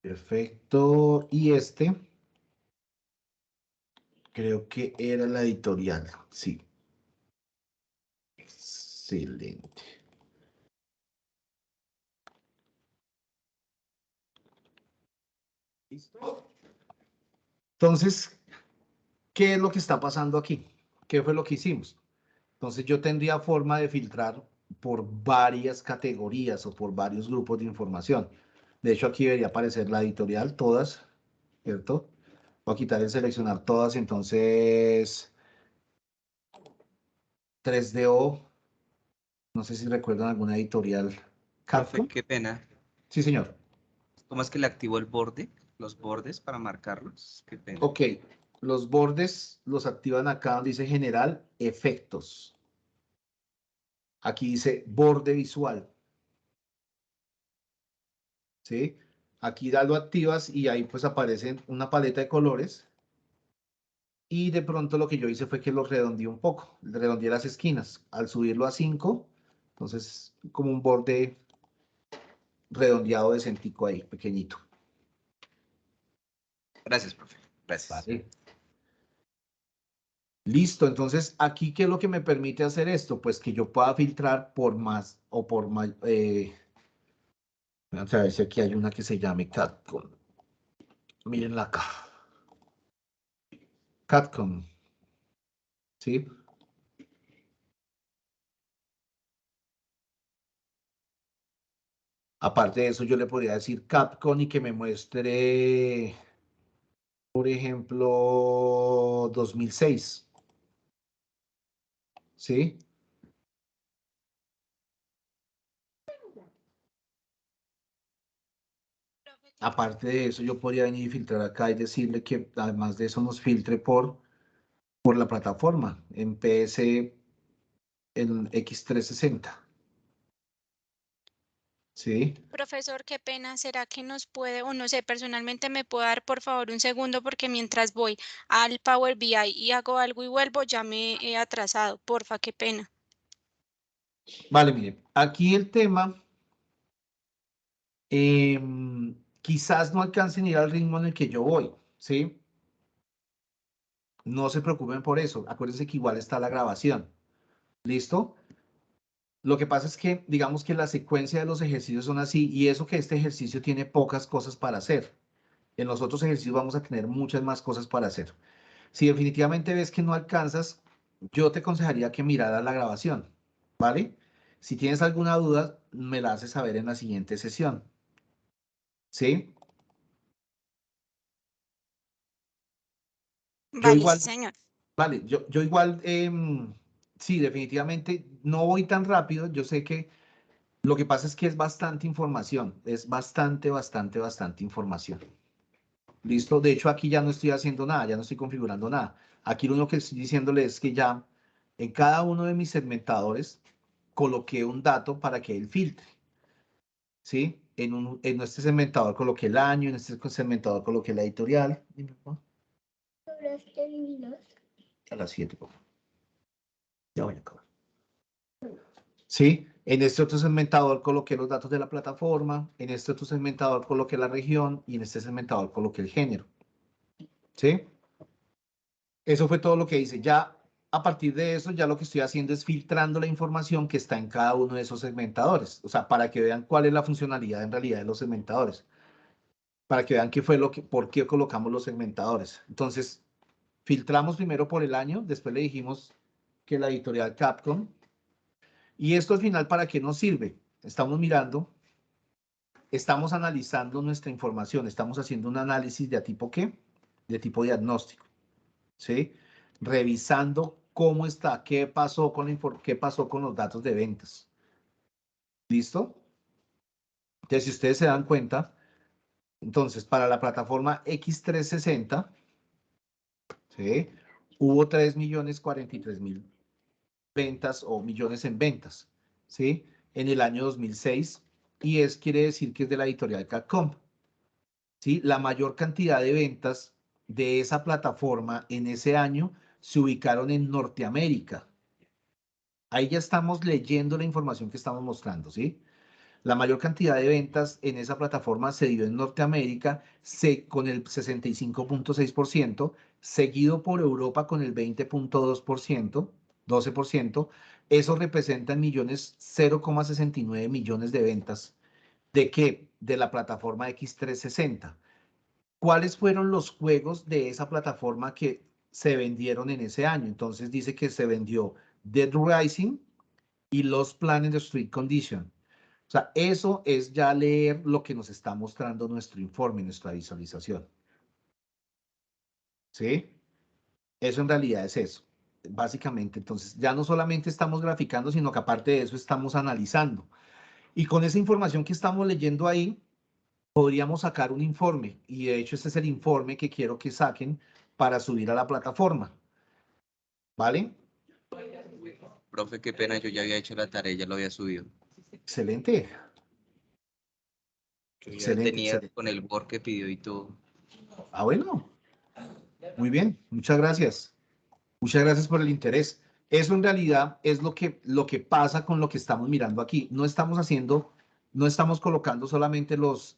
Perfecto. Y este, creo que era la editorial. Sí. Excelente. ¿Listo? Entonces, ¿qué es lo que está pasando aquí? ¿Qué fue lo que hicimos? Entonces, yo tendría forma de filtrar por varias categorías o por varios grupos de información. De hecho, aquí debería aparecer la editorial, todas, ¿cierto? Voy a quitar el seleccionar todas, entonces 3DO, no sé si recuerdan alguna editorial. Profe, Capcom. qué pena. Sí, señor. ¿Cómo es que le activo el borde? Los bordes para marcarlos. Qué pena. Ok, los bordes los activan acá donde dice general, efectos. Aquí dice borde visual. ¿Sí? Aquí ya lo activas y ahí pues aparece una paleta de colores. Y de pronto lo que yo hice fue que lo redondeé un poco. Redondeé las esquinas. Al subirlo a 5, entonces como un borde redondeado de centico ahí, pequeñito. Gracias, profe. Gracias. Vale. Listo, entonces aquí, ¿qué es lo que me permite hacer esto? Pues que yo pueda filtrar por más o por más. Vamos a ver si aquí hay una que se llame Capcom. Mírenla acá. Capcom. ¿Sí? Aparte de eso, yo le podría decir Capcom y que me muestre, por ejemplo, 2006. ¿Sí? Aparte de eso, yo podría venir y filtrar acá y decirle que además de eso nos filtre por la plataforma en PS en X360. ¿Sí? Profesor, qué pena, ¿será que nos puede, o no sé, personalmente me puede dar por favor un segundo porque mientras voy al Power BI y hago algo y vuelvo, ya me he atrasado, porfa, qué pena. Vale, mire, aquí el tema, quizás no alcancen a ir al ritmo en el que yo voy, ¿sí? No se preocupen por eso, acuérdense que igual está la grabación, ¿listo? Lo que pasa es que, digamos que la secuencia de los ejercicios son así, y eso que este ejercicio tiene pocas cosas para hacer. En los otros ejercicios vamos a tener muchas más cosas para hacer. Si definitivamente ves que no alcanzas, yo te aconsejaría que miraras la grabación, ¿vale? Si tienes alguna duda, me la haces saber en la siguiente sesión. ¿Sí? Yo Vale, igual, sí, señor. vale, yo igual, sí, definitivamente no voy tan rápido. Yo sé que lo que pasa es que es bastante información, es bastante información. ¿Listo? De hecho, aquí ya no estoy haciendo nada, ya no estoy configurando nada. Aquí lo único que estoy diciéndole es que ya en cada uno de mis segmentadores coloqué un dato para que él filtre. ¿Sí? En este segmentador coloqué el año, en este segmentador coloqué la editorial. A las 7, por favor. Ya voy a acabar. ¿Sí? En este otro segmentador coloqué los datos de la plataforma, en este otro segmentador coloqué la región y en este segmentador coloqué el género. ¿Sí? Eso fue todo lo que hice. Ya a partir de eso, ya lo que estoy haciendo es filtrando la información que está en cada uno de esos segmentadores. O sea, para que vean cuál es la funcionalidad en realidad de los segmentadores. Para que vean qué fue por qué colocamos los segmentadores. Entonces, filtramos primero por el año, después le dijimos que la editorial Capcom. ¿Y esto al final para qué nos sirve? Estamos mirando, estamos analizando nuestra información, estamos haciendo un análisis de tipo ¿qué? De tipo diagnóstico, ¿sí? Revisando cómo está, qué pasó con los datos de ventas. ¿Listo? Entonces, si ustedes se dan cuenta, entonces para la plataforma X360, ¿sí? Hubo 3.043.000 ventas o millones en ventas, ¿sí? En el año 2006, y quiere decir que es de la editorial Capcom, ¿sí? La mayor cantidad de ventas de esa plataforma en ese año se ubicaron en Norteamérica. Ahí ya estamos leyendo la información que estamos mostrando, ¿sí? La mayor cantidad de ventas en esa plataforma se dio en Norteamérica con el 65.6%, seguido por Europa con el 20.2%, 12%. Eso representa en millones 0,69 millones de ventas. ¿De qué? De la plataforma X360. ¿Cuáles fueron los juegos de esa plataforma que se vendieron en ese año? Entonces dice que se vendió Dead Rising y Lost Planet of Street Condition. O sea, eso es ya leer lo que nos está mostrando nuestro informe, nuestra visualización. ¿Sí? Eso en realidad es eso. Básicamente, entonces, ya no solamente estamos graficando, sino que aparte de eso estamos analizando. Y con esa información que estamos leyendo ahí, podríamos sacar un informe. Y de hecho, este es el informe que quiero que saquen para subir a la plataforma. ¿Vale? Profe, qué pena, yo ya había hecho la tarea, ya lo había subido. Excelente. Yo ya Excelente, tenía excelente. con el board que pidió y todo. Ah, bueno. Muy bien, muchas gracias. Muchas gracias por el interés. Eso en realidad es lo que pasa con lo que estamos mirando aquí. No estamos colocando solamente los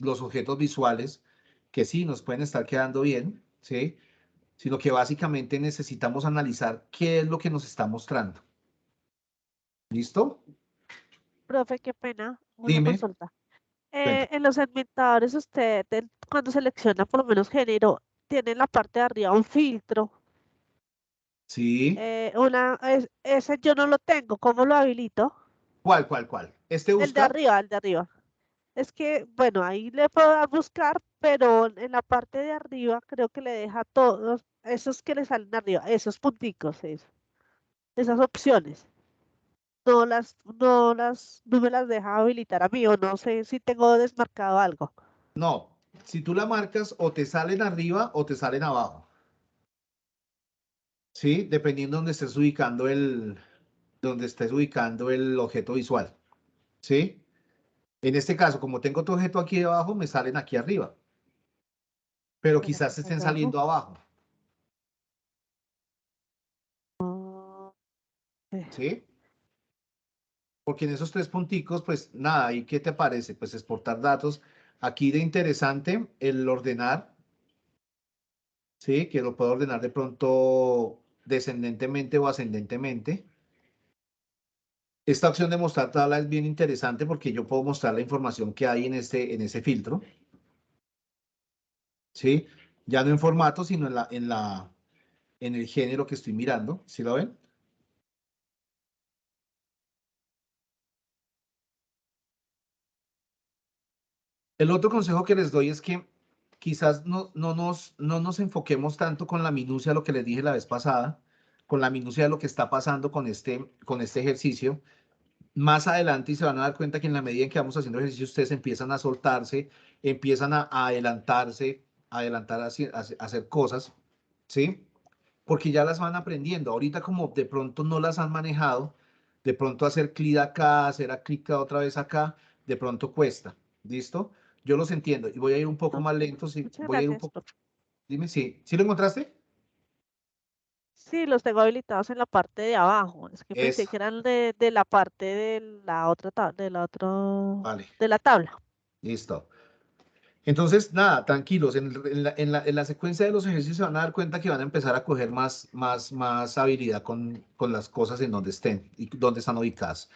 objetos visuales, que sí, nos pueden estar quedando bien, ¿sí? Sino que básicamente necesitamos analizar qué es lo que nos está mostrando. ¿Listo? Profe, qué pena. Una Dime. consulta. Cuenta. En los segmentadores, usted, cuando selecciona por lo menos género, tiene en la parte de arriba un filtro. Sí. Ese yo no lo tengo. ¿Cómo lo habilito? ¿Cuál? ¿Este El de busca? arriba, el de arriba. Es que, bueno, ahí le puedo dar buscar, pero en la parte de arriba creo que le deja todos esos que le salen arriba, esos punticos, esas opciones. No me las deja habilitar a mí, o no sé si tengo desmarcado algo. No. Si tú la marcas, o te salen arriba o te salen abajo. ¿Sí? Dependiendo donde estés ubicando el objeto visual. ¿Sí? En este caso, como tengo otro objeto aquí abajo, me salen aquí arriba. Pero Espera quizás que estén salga abajo. saliendo abajo. ¿Sí? Porque en esos tres punticos, pues nada, ¿y qué te parece? Pues exportar datos. Aquí de interesante el ordenar, ¿sí? Que lo puedo ordenar de pronto descendentemente o ascendentemente. Esta opción de mostrar tabla es bien interesante porque yo puedo mostrar la información que hay en ese filtro. ¿Sí? Ya no en formato, sino en el género que estoy mirando. ¿Sí lo ven? El otro consejo que les doy es que quizás no nos enfoquemos tanto con la minucia de lo que les dije la vez pasada, con la minucia de lo que está pasando con este ejercicio. Más adelante y se van a dar cuenta que en la medida en que vamos haciendo ejercicio, ustedes empiezan a soltarse, empiezan a adelantarse, a hacer cosas, ¿sí? Porque ya las van aprendiendo. Ahorita como de pronto no las han manejado, de pronto hacer clic acá, hacer clic otra vez acá, de pronto cuesta. ¿Listo? Yo los entiendo y voy a ir un poco más lento. Sí, Muchas voy a ir un gracias, poco. profe. Dime, ¿sí? ¿Sí lo encontraste? Sí, los tengo habilitados en la parte de abajo. Es que pensé Eso. que eran de la parte de la otra Vale, de la tabla. listo. Entonces, nada, tranquilos, en la secuencia de los ejercicios se van a dar cuenta que van a empezar a coger más habilidad con las cosas en donde estén y donde están ubicadas.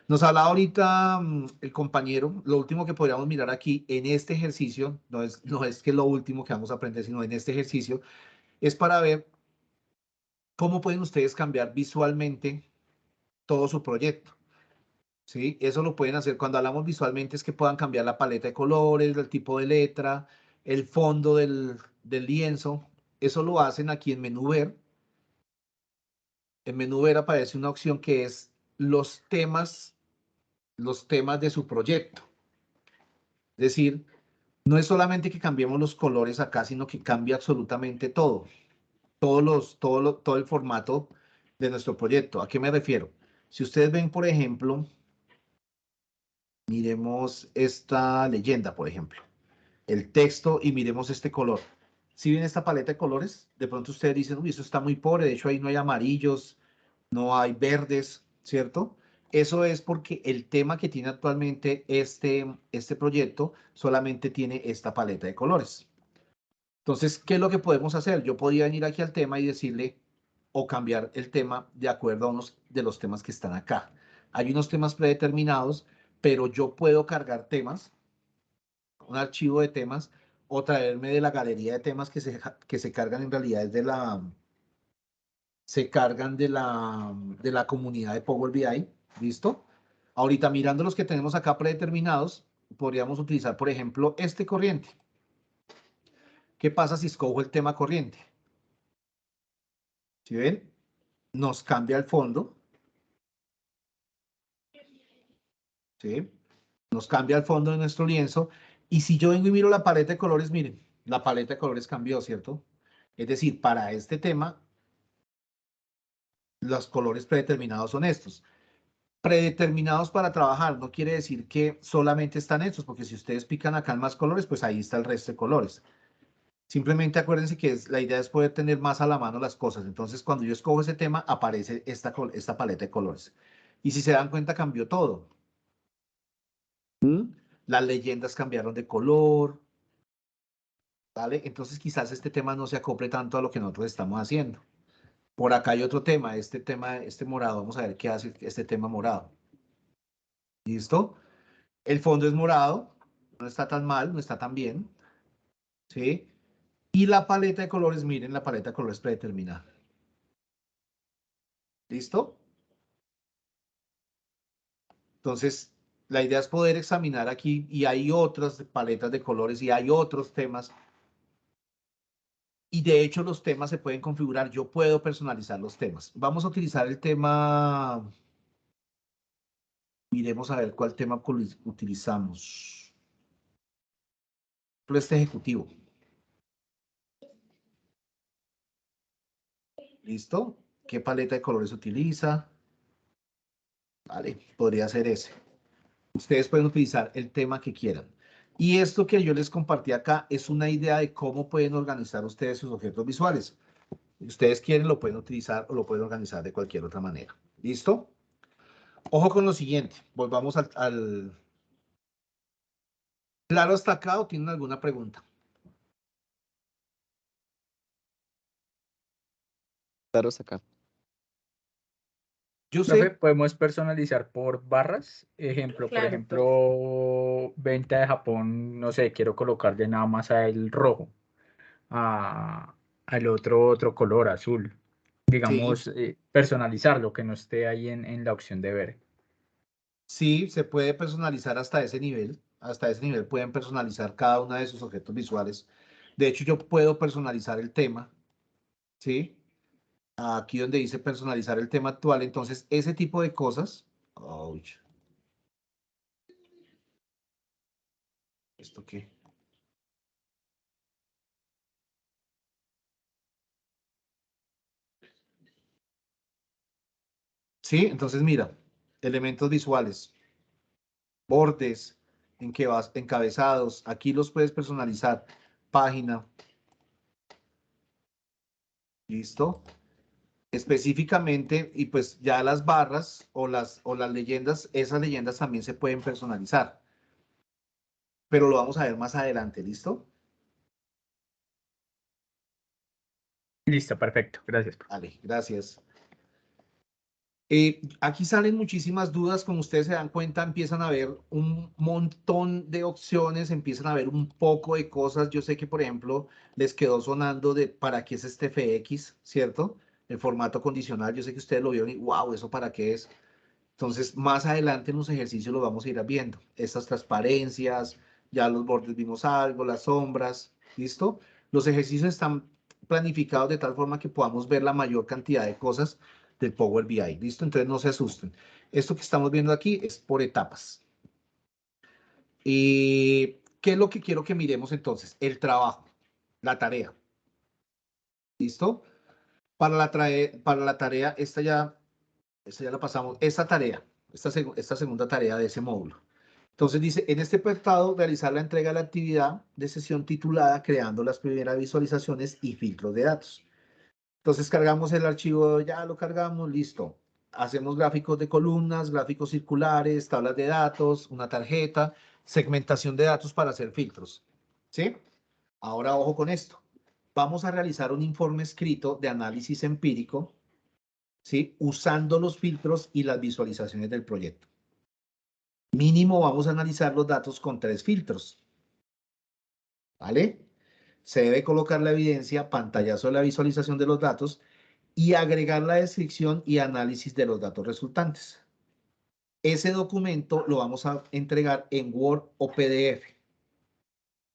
Nos hablaba ahorita el compañero, lo último que podríamos mirar aquí en este ejercicio, no es que lo último que vamos a aprender, sino en este ejercicio, es para ver cómo pueden ustedes cambiar visualmente todo su proyecto. ¿Sí? Eso lo pueden hacer cuando hablamos visualmente, es que puedan cambiar la paleta de colores, el tipo de letra, el fondo del lienzo. Eso lo hacen aquí en menú ver. En menú ver aparece una opción que es los temas de su proyecto. Es decir, no es solamente que cambiemos los colores acá, sino que cambia absolutamente todo. Todo el formato de nuestro proyecto. ¿A qué me refiero? Si ustedes ven, por ejemplo, miremos esta leyenda, por ejemplo. El texto y miremos este color. Si ven esta paleta de colores, de pronto ustedes dicen, uy, eso está muy pobre, de hecho ahí no hay amarillos, no hay verdes, ¿cierto? Eso es porque el tema que tiene actualmente este proyecto solamente tiene esta paleta de colores. Entonces, ¿qué es lo que podemos hacer? Yo podría venir aquí al tema y decirle o cambiar el tema de acuerdo a unos de los temas que están acá. Hay unos temas predeterminados, pero yo puedo cargar temas, un archivo de temas, o traerme de la galería de temas que se cargan en realidad se cargan de la comunidad de Power BI. ¿Listo? Ahorita mirando los que tenemos acá predeterminados, podríamos utilizar, por ejemplo, este corriente. ¿Qué pasa si escojo el tema corriente? ¿Sí ven? Nos cambia el fondo. ¿Sí? Nos cambia el fondo de nuestro lienzo. Y si yo vengo y miro la paleta de colores, miren, la paleta de colores cambió, ¿cierto? Es decir, para este tema, los colores predeterminados son estos. Predeterminados para trabajar no quiere decir que solamente están estos, porque si ustedes pican acá en más colores, pues ahí está el resto de colores. Simplemente acuérdense que la idea es poder tener más a la mano las cosas. Entonces, cuando yo escojo ese tema, aparece esta paleta de colores. Y si se dan cuenta, cambió todo. Las leyendas cambiaron de color. ¿Vale? Entonces, quizás este tema no se acople tanto a lo que nosotros estamos haciendo. Por acá hay otro tema, este morado. Vamos a ver qué hace este tema morado. ¿Listo? El fondo es morado. No está tan mal, no está tan bien. ¿Sí? Y la paleta de colores, miren, la paleta de colores predeterminada. ¿Listo? Entonces, la idea es poder examinar aquí y hay otras paletas de colores y hay otros temas. Y de hecho los temas se pueden configurar. Yo puedo personalizar los temas. Vamos a utilizar el tema. Miremos a ver cuál tema utilizamos. Este ejecutivo. ¿Listo? ¿Qué paleta de colores utiliza? Vale, podría ser ese. Ustedes pueden utilizar el tema que quieran. Y esto que yo les compartí acá es una idea de cómo pueden organizar ustedes sus objetos visuales. Si ustedes quieren, lo pueden utilizar o lo pueden organizar de cualquier otra manera. ¿Listo? Ojo con lo siguiente. Volvamos al... ¿Claro hasta acá o tienen alguna pregunta? Claro, hasta acá. Yo Profe, sé... podemos personalizar por barras. Ejemplo, por Claro, ejemplo, venta de Japón, no sé, quiero colocarle nada más a el rojo, al otro color, azul. Sí, Digamos, personalizarlo, que no esté ahí en la opción de ver. sí, se puede personalizar hasta ese nivel. hasta ese nivel pueden personalizar cada uno de sus objetos visuales. De hecho, yo puedo personalizar el tema, ¿sí? Aquí donde dice personalizar el tema actual, entonces ese tipo de cosas. Ouch. ¿Esto qué? Sí, entonces mira, elementos visuales, bordes, encabezados, aquí los puedes personalizar, página, listo. Específicamente, y pues ya las barras o las leyendas, esas leyendas también se pueden personalizar, pero lo vamos a ver más adelante, ¿listo? Listo, perfecto. Gracias. Vale, gracias. Aquí salen muchísimas dudas, como ustedes se dan cuenta, empiezan a haber un montón de opciones, empiezan a haber un poco de cosas. Yo sé que, por ejemplo, les quedó sonando de para qué es este FX, ¿cierto? El formato condicional, yo sé que ustedes lo vieron y wow, ¿eso para qué es? Entonces, más adelante en los ejercicios lo vamos a ir viendo. Estas transparencias, ya los bordes vimos algo, las sombras, ¿listo? Los ejercicios están planificados de tal forma que podamos ver la mayor cantidad de cosas del Power BI, ¿listo? Entonces no se asusten. Esto que estamos viendo aquí es por etapas. ¿Y qué es lo que quiero que miremos entonces? El trabajo, la tarea. ¿Listo? Para la tarea, esta ya la pasamos. Esta tarea, esta segunda tarea de ese módulo. Entonces dice, en este apartado, realizar la entrega de la actividad de sesión titulada creando las primeras visualizaciones y filtros de datos. Entonces cargamos el archivo, ya lo cargamos, listo. Hacemos gráficos de columnas, gráficos circulares, tablas de datos, una tarjeta, segmentación de datos para hacer filtros. ¿Sí? Ahora ojo con esto. Vamos a realizar un informe escrito de análisis empírico, ¿sí? Usando los filtros y las visualizaciones del proyecto. Mínimo vamos a analizar los datos con 3 filtros. ¿Vale? Se debe colocar la evidencia, pantallazo de la visualización de los datos y agregar la descripción y análisis de los datos resultantes. Ese documento lo vamos a entregar en Word o PDF.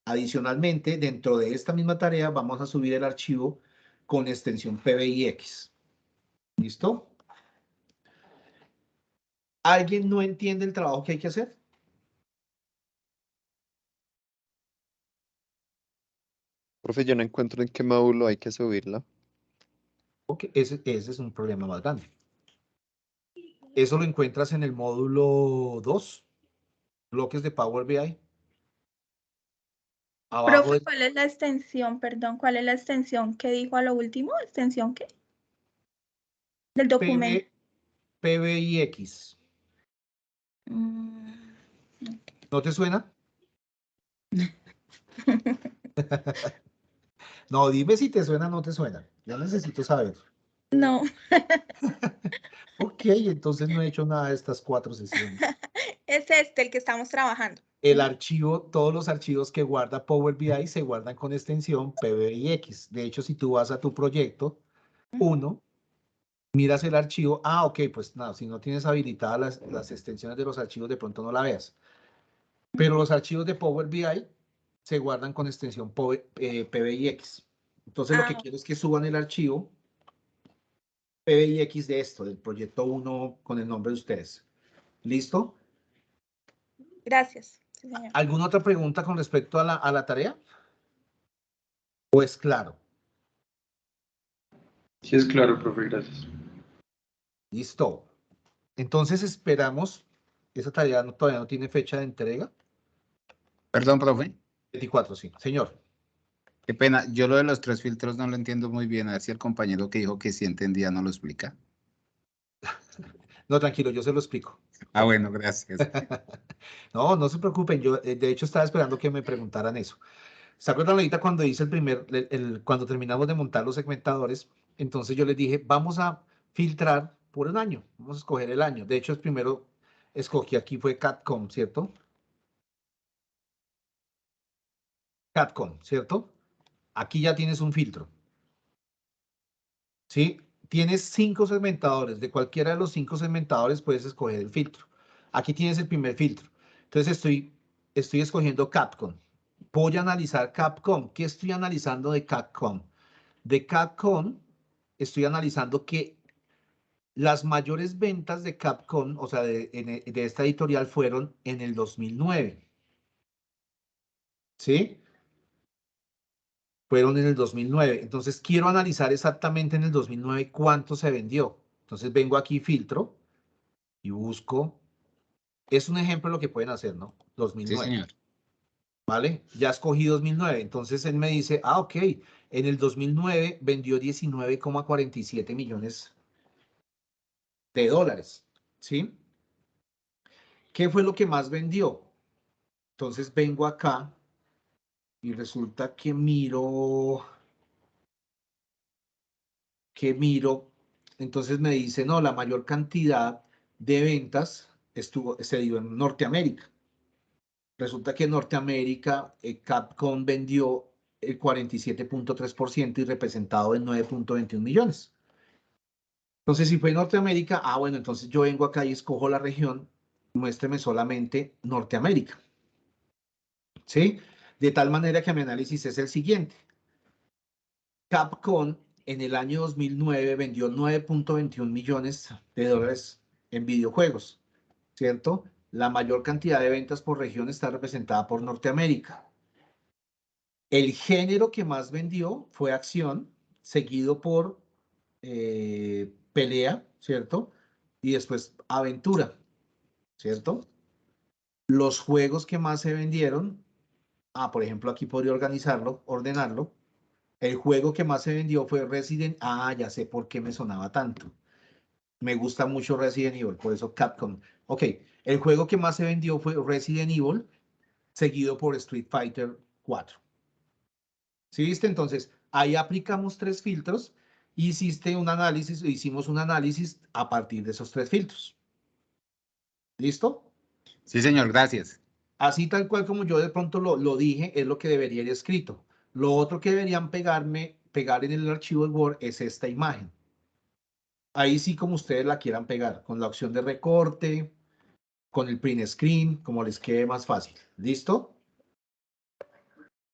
Adicionalmente, dentro de esta misma tarea vamos a subir el archivo con extensión PBIX. ¿Listo? ¿Alguien no entiende el trabajo que hay que hacer? Profe, yo no encuentro en qué módulo hay que subirla. Ok, ese es un problema más grande. Eso lo encuentras en el módulo 2, bloques de Power BI. Abajo Profe, de ¿cuál es la extensión? Perdón, ¿cuál es la extensión que dijo a lo último? ¿Extensión qué? Del documento. PBIX. ¿No te suena? No, dime si te suena o no te suena. Yo necesito saber. No. Ok, entonces no he hecho nada de estas 4 sesiones. Es este el que estamos trabajando. El archivo, todos los archivos que guarda Power BI se guardan con extensión PBIX. De hecho, si tú vas a tu proyecto 1, miras el archivo. Ah, ok, pues nada, si no tienes habilitadas las extensiones de los archivos, de pronto no la veas. Pero los archivos de Power BI se guardan con extensión PBIX. Entonces, lo que quiero es que suban el archivo PBIX de esto, del proyecto 1 con el nombre de ustedes. ¿Listo? Gracias. Sí, señor. ¿Alguna otra pregunta con respecto a la tarea? ¿O es claro? Sí, es claro, profe, gracias. Listo. Entonces esperamos. Esa tarea todavía no tiene fecha de entrega. Perdón, profe. 24, sí. Señor. Qué pena. Yo lo de los 3 filtros no lo entiendo muy bien. A ver si el compañero que dijo que sí entendía no lo explica. No, tranquilo, yo se lo explico. Ah, bueno, gracias. No, no se preocupen. Yo, de hecho, estaba esperando que me preguntaran eso. ¿Se acuerdan ahorita cuando hice cuando terminamos de montar los segmentadores? Entonces yo les dije, vamos a filtrar por un año. Vamos a escoger el año. De hecho, el primero escogí aquí fue Catcom, ¿cierto? Catcom, ¿cierto? Aquí ya tienes un filtro. ¿Sí? Tienes 5 segmentadores. De cualquiera de los 5 segmentadores puedes escoger el filtro. Aquí tienes el primer filtro. Entonces estoy estoy escogiendo Capcom. Voy a analizar Capcom. ¿Qué estoy analizando de Capcom? De Capcom estoy analizando que las mayores ventas de Capcom, o sea, de esta editorial fueron en el 2009. ¿Sí? Fueron en el 2009. Entonces, quiero analizar exactamente en el 2009 cuánto se vendió. Entonces, vengo aquí, filtro, y busco. Es un ejemplo de lo que pueden hacer, ¿no? 2009. Sí, señor. ¿Vale? Ya escogí 2009. Entonces, él me dice, ah, ok, en el 2009 vendió 19,47 millones de dólares. ¿Sí? ¿Qué fue lo que más vendió? Entonces, vengo acá y resulta que miro, entonces me dice, no, la mayor cantidad de ventas se dio en Norteamérica. Resulta que en Norteamérica Capcom vendió el 47,3% y representado en 9,21 millones. Entonces, si fue en Norteamérica, bueno, entonces yo vengo acá y escojo la región, muéstreme solamente Norteamérica. ¿Sí? De tal manera que mi análisis es el siguiente. Capcom en el año 2009 vendió 9,21 millones de dólares en videojuegos, ¿cierto? La mayor cantidad de ventas por región está representada por Norteamérica. El género que más vendió fue acción, seguido por pelea, ¿cierto? Y después aventura, ¿cierto? Los juegos que más se vendieron, por ejemplo, aquí podría ordenarlo. El juego que más se vendió fue Resident. Ya sé por qué me sonaba tanto. Me gusta mucho Resident Evil, por eso Capcom. Ok, el juego que más se vendió fue Resident Evil, seguido por Street Fighter 4. ¿Sí viste? Entonces, ahí aplicamos 3 filtros. Hicimos un análisis a partir de esos 3 filtros. ¿Listo? Sí, señor, gracias. Así tal cual como yo de pronto lo dije, es lo que debería ir escrito. Lo otro que deberían pegar en el archivo de Word es esta imagen. Ahí sí como ustedes la quieran pegar, con la opción de recorte, con el print screen, como les quede más fácil. ¿Listo?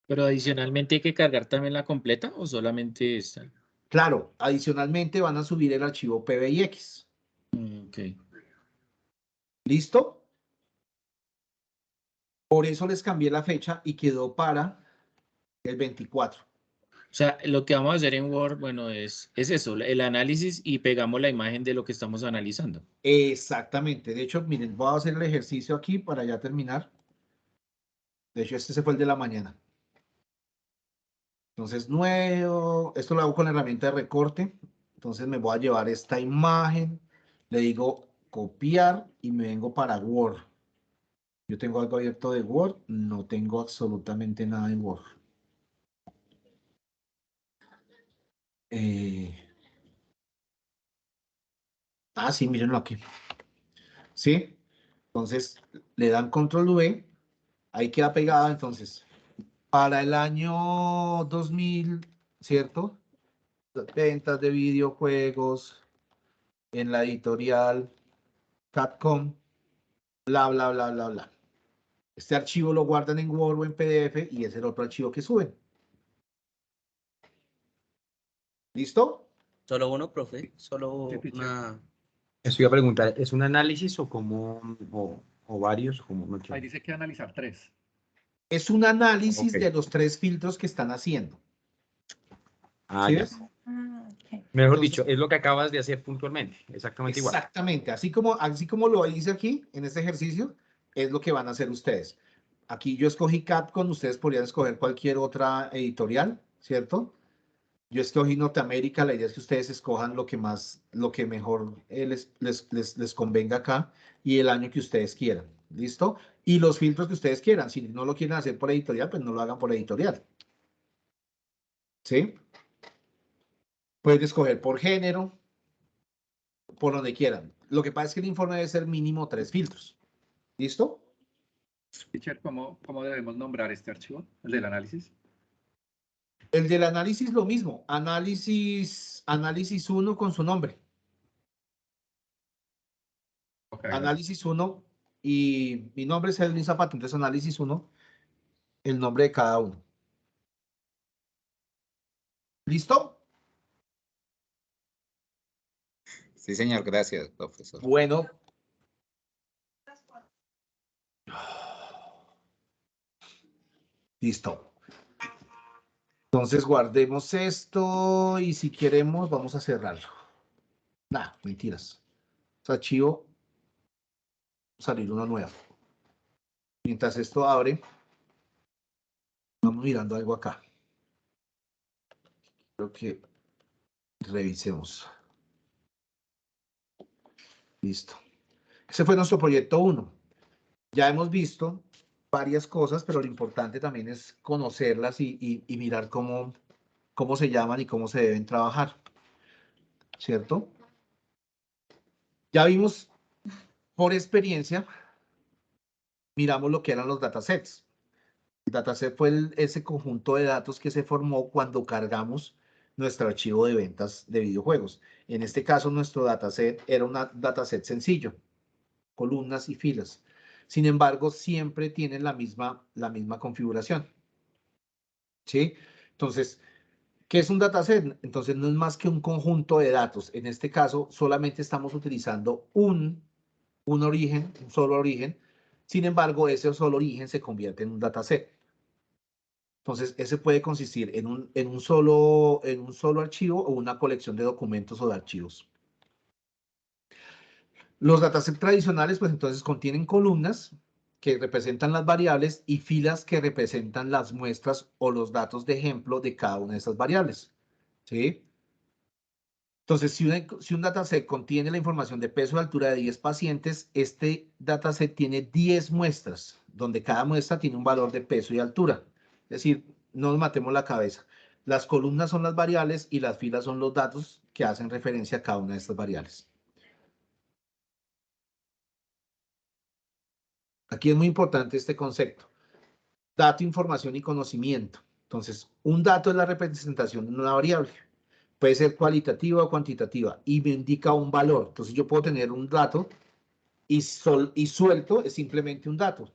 Pero adicionalmente hay que cargar también la completa o solamente esta. Claro, adicionalmente van a subir el archivo PBIX. Ok. ¿Listo? Por eso les cambié la fecha y quedó para el 24. O sea, lo que vamos a hacer en Word, bueno, es eso, el análisis y pegamos la imagen de lo que estamos analizando. Exactamente. De hecho, miren, voy a hacer el ejercicio aquí para ya terminar. De hecho, este se fue el de la mañana. Entonces, nuevo, esto lo hago con la herramienta de recorte. Entonces me voy a llevar esta imagen, le digo copiar y me vengo para Word. Yo tengo algo abierto de Word, no tengo absolutamente nada en Word. Sí, mírenlo aquí. ¿Sí? Entonces, le dan control V, ahí queda pegada. Entonces, para el año 2000, ¿cierto? Ventas de videojuegos en la editorial Capcom, bla, bla, bla, bla, bla. Este archivo lo guardan en Word o en PDF y es el otro archivo que suben. ¿Listo? ¿Solo uno, profe? Solo Sí, teacher. una... Eso iba a preguntar, ¿es un análisis o como o varios? Como no Ahí dice que analizar 3. Es un análisis Ok. de los 3 filtros que están haciendo. ¿Sí Ya. ves? Mejor Entonces, dicho, es lo que acabas de hacer puntualmente, exactamente igual. Exactamente, así como lo hice aquí en este ejercicio, es lo que van a hacer ustedes. Aquí yo escogí Capcom, ustedes podrían escoger cualquier otra editorial, ¿cierto? Yo escogí Norteamérica, la idea es que ustedes escojan lo que mejor les convenga acá y el año que ustedes quieran, ¿listo? Y los filtros que ustedes quieran, si no lo quieren hacer por editorial, pues no lo hagan por editorial. ¿Sí? Pueden escoger por género, por donde quieran. Lo que pasa es que el informe debe ser mínimo 3 filtros. ¿Listo? Teacher, ¿cómo debemos nombrar este archivo? El del análisis. El del análisis lo mismo. Análisis 1 con su nombre. Okay, Análisis 1 Y mi nombre es Edwin Zapata, entonces análisis 1, el nombre de cada uno. ¿Listo? Sí, señor, gracias, profesor. Bueno. Listo. Entonces guardemos esto y si queremos vamos a cerrarlo. Nah, mentiras. Archivo, salir uno nuevo. Mientras esto abre, vamos mirando algo acá. Creo que revisemos. Listo. Ese fue nuestro proyecto 1. Ya hemos visto varias cosas, pero lo importante también es conocerlas y mirar cómo se llaman y cómo se deben trabajar. ¿Cierto? Ya vimos por experiencia, miramos lo que eran los datasets. El dataset fue ese conjunto de datos que se formó cuando cargamos nuestro archivo de ventas de videojuegos. En este caso, nuestro dataset era un dataset sencillo, columnas y filas. Sin embargo, siempre tienen la misma configuración. ¿Sí? Entonces, ¿qué es un dataset? Entonces, no es más que un conjunto de datos. En este caso, solamente estamos utilizando un origen, un solo origen. Sin embargo, ese solo origen se convierte en un dataset. Entonces, ese puede consistir en un solo archivo o una colección de documentos o de archivos. Los datasets tradicionales, pues entonces contienen columnas que representan las variables y filas que representan las muestras o los datos de ejemplo de cada una de esas variables. ¿Sí? Entonces, si un dataset contiene la información de peso y altura de 10 pacientes, este dataset tiene 10 muestras, donde cada muestra tiene un valor de peso y altura. Es decir, no nos matemos la cabeza. Las columnas son las variables y las filas son los datos que hacen referencia a cada una de estas variables. Aquí es muy importante este concepto. Dato, información y conocimiento. Entonces, un dato es la representación de una variable. Puede ser cualitativa o cuantitativa y me indica un valor. Entonces yo puedo tener un dato y suelto es simplemente un dato,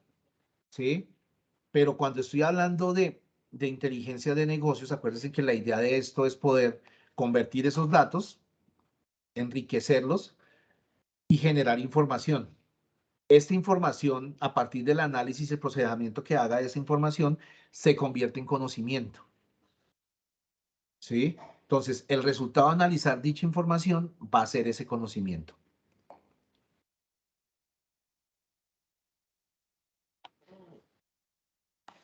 ¿sí? Pero cuando estoy hablando de inteligencia de negocios, acuérdense que la idea de esto es poder convertir esos datos, enriquecerlos y generar información. Esta información, a partir del análisis y el procesamiento que haga de esa información, se convierte en conocimiento, ¿sí? Entonces, el resultado de analizar dicha información va a ser ese conocimiento.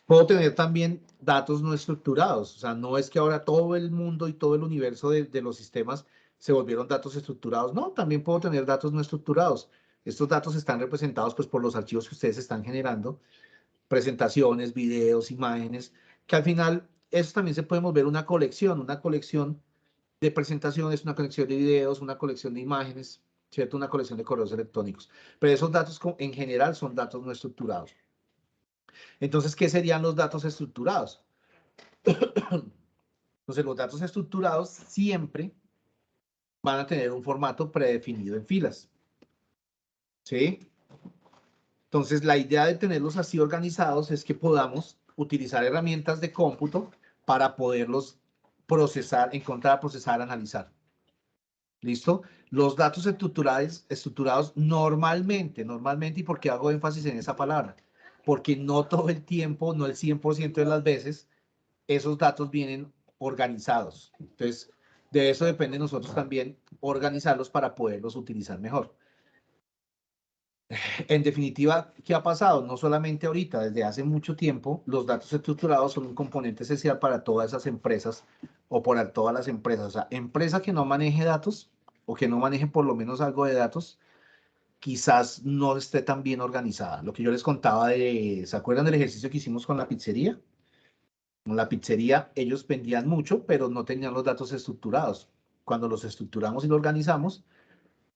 Puedo tener también datos no estructurados. O sea, no es que ahora todo el mundo y todo el universo de los sistemas se volvieron datos estructurados. No, también puedo tener datos no estructurados. Estos datos están representados pues, por los archivos que ustedes están generando. Presentaciones, videos, imágenes, que al final eso también se puede volver una colección de presentaciones, una colección de videos, una colección de imágenes, ¿cierto? Una colección de correos electrónicos. Pero esos datos en general son datos no estructurados. Entonces, ¿qué serían los datos estructurados? Entonces, los datos estructurados siempre van a tener un formato predefinido en filas. ¿Sí? Entonces, la idea de tenerlos así organizados es que podamos utilizar herramientas de cómputo para poderlos procesar, encontrar, procesar, analizar. ¿Listo? Los datos estructurados normalmente, ¿y por qué hago énfasis en esa palabra? Porque no todo el tiempo, no el 100% de las veces, esos datos vienen organizados. Entonces, de eso depende nosotros también organizarlos para poderlos utilizar mejor. En definitiva, ¿qué ha pasado? No solamente ahorita, desde hace mucho tiempo, los datos estructurados son un componente esencial para todas esas empresas o para todas las empresas. O sea, empresa que no maneje datos o que no maneje por lo menos algo de datos, quizás no esté tan bien organizada. Lo que yo les contaba ¿se acuerdan del ejercicio que hicimos con la pizzería? Con la pizzería ellos vendían mucho, pero no tenían los datos estructurados. Cuando los estructuramos y los organizamos,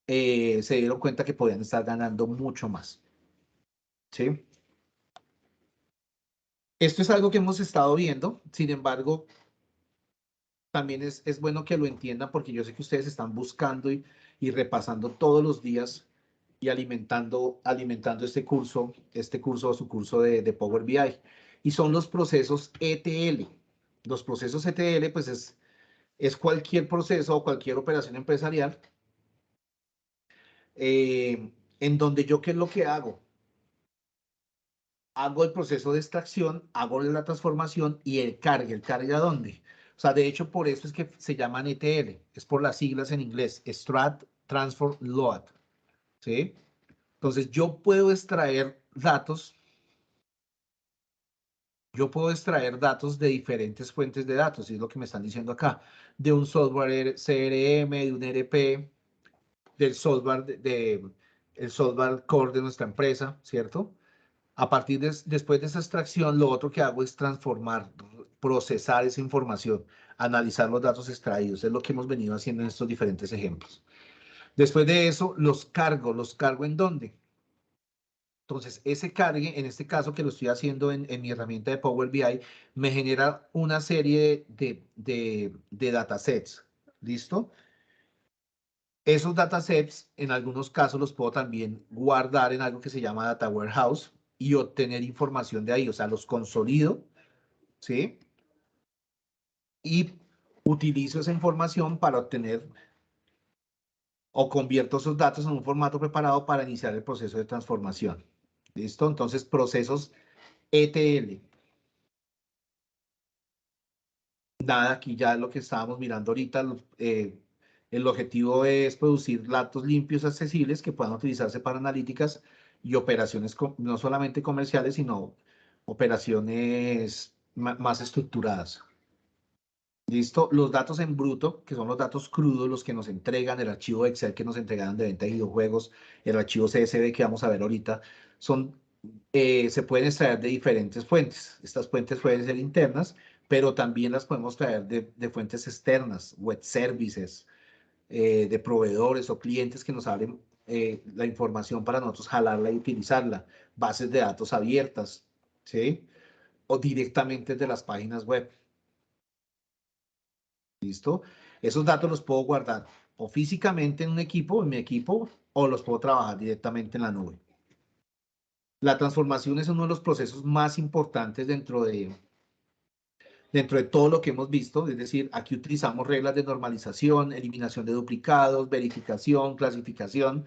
se dieron cuenta que podían estar ganando mucho más. ¿Sí? Esto es algo que hemos estado viendo, sin embargo, también es bueno que lo entiendan porque yo sé que ustedes están buscando y repasando todos los días y alimentando este curso o su curso de Power BI. Y son los procesos ETL. Los procesos ETL, pues es cualquier proceso o cualquier operación empresarial en donde yo, ¿qué es lo que hago? Hago el proceso de extracción, hago la transformación y el cargue. ¿El cargue a dónde? O sea, de hecho, por eso es que se llaman ETL. Es por las siglas en inglés. Extract, Transform, Load. ¿Sí? Entonces, yo puedo extraer datos. Yo puedo extraer datos de diferentes fuentes de datos, y es lo que me están diciendo acá. De un software CRM, de un ERP, del software, el software core de nuestra empresa, ¿cierto? A partir después de esa extracción, lo otro que hago es transformar, procesar esa información, analizar los datos extraídos. Es lo que hemos venido haciendo en estos diferentes ejemplos. Después de eso, los cargo. ¿Los cargo en dónde? Entonces, ese cargue, en este caso que lo estoy haciendo en mi herramienta de Power BI, me genera una serie de datasets. ¿Listo? Esos datasets, en algunos casos, los puedo también guardar en algo que se llama Data Warehouse y obtener información de ahí. O sea, los consolido, ¿sí? Y utilizo esa información para obtener o convierto esos datos en un formato preparado para iniciar el proceso de transformación. ¿Listo? Entonces, procesos ETL. Nada, aquí ya es lo que estábamos mirando ahorita. El objetivo es producir datos limpios, accesibles, que puedan utilizarse para analíticas y operaciones no solamente comerciales, sino operaciones más estructuradas. ¿Listo? Los datos en bruto, que son los datos crudos, los que nos entregan, el archivo Excel que nos entregan de venta de videojuegos, el archivo CSV que vamos a ver ahorita, se pueden extraer de diferentes fuentes. Estas fuentes pueden ser internas, pero también las podemos traer de fuentes externas, web services, de proveedores o clientes que nos abren la información para nosotros jalarla y utilizarla, bases de datos abiertas, ¿sí? O directamente de las páginas web. ¿Listo? Esos datos los puedo guardar o físicamente en un equipo, en mi equipo, o los puedo trabajar directamente en la nube. La transformación es uno de los procesos más importantes dentro de todo lo que hemos visto, es decir, aquí utilizamos reglas de normalización, eliminación de duplicados, verificación, clasificación,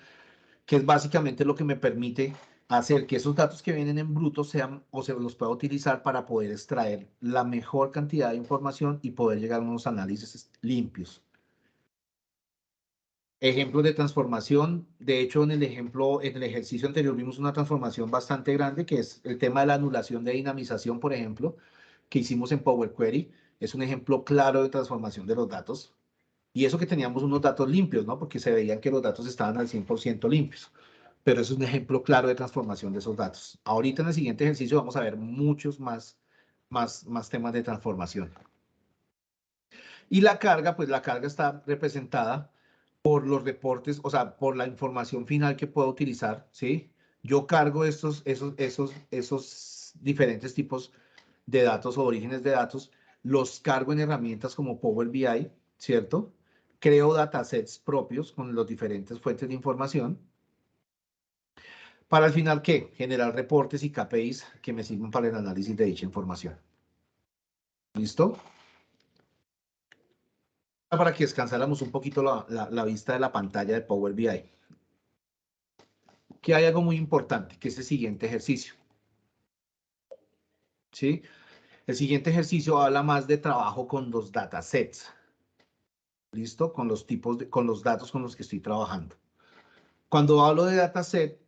que es básicamente lo que me permite hacer que esos datos que vienen en bruto sean o se los pueda utilizar para poder extraer la mejor cantidad de información y poder llegar a unos análisis limpios. Ejemplos de transformación. De hecho, en el ejercicio anterior vimos una transformación bastante grande, que es el tema de la anulación de dinamización, por ejemplo, que hicimos en Power Query. Es un ejemplo claro de transformación de los datos. Y eso que teníamos unos datos limpios, ¿no? Porque se veían que los datos estaban al 100% limpios. Pero es un ejemplo claro de transformación de esos datos. Ahorita en el siguiente ejercicio vamos a ver muchos más temas de transformación. Y la carga, pues la carga está representada por los reportes, o sea, por la información final que puedo utilizar, ¿sí? Yo cargo esos diferentes tipos de datos o orígenes de datos, los cargo en herramientas como Power BI, ¿cierto? Creo datasets propios con las diferentes fuentes de información. Para al final, ¿qué? Generar reportes y KPIs que me sirvan para el análisis de dicha información. ¿Listo? Para que descansáramos un poquito la vista de la pantalla de Power BI. Que hay algo muy importante, que es el siguiente ejercicio. ¿Sí? El siguiente ejercicio habla más de trabajo con los datasets. ¿Listo? Con los con los datos con los que estoy trabajando. Cuando hablo de dataset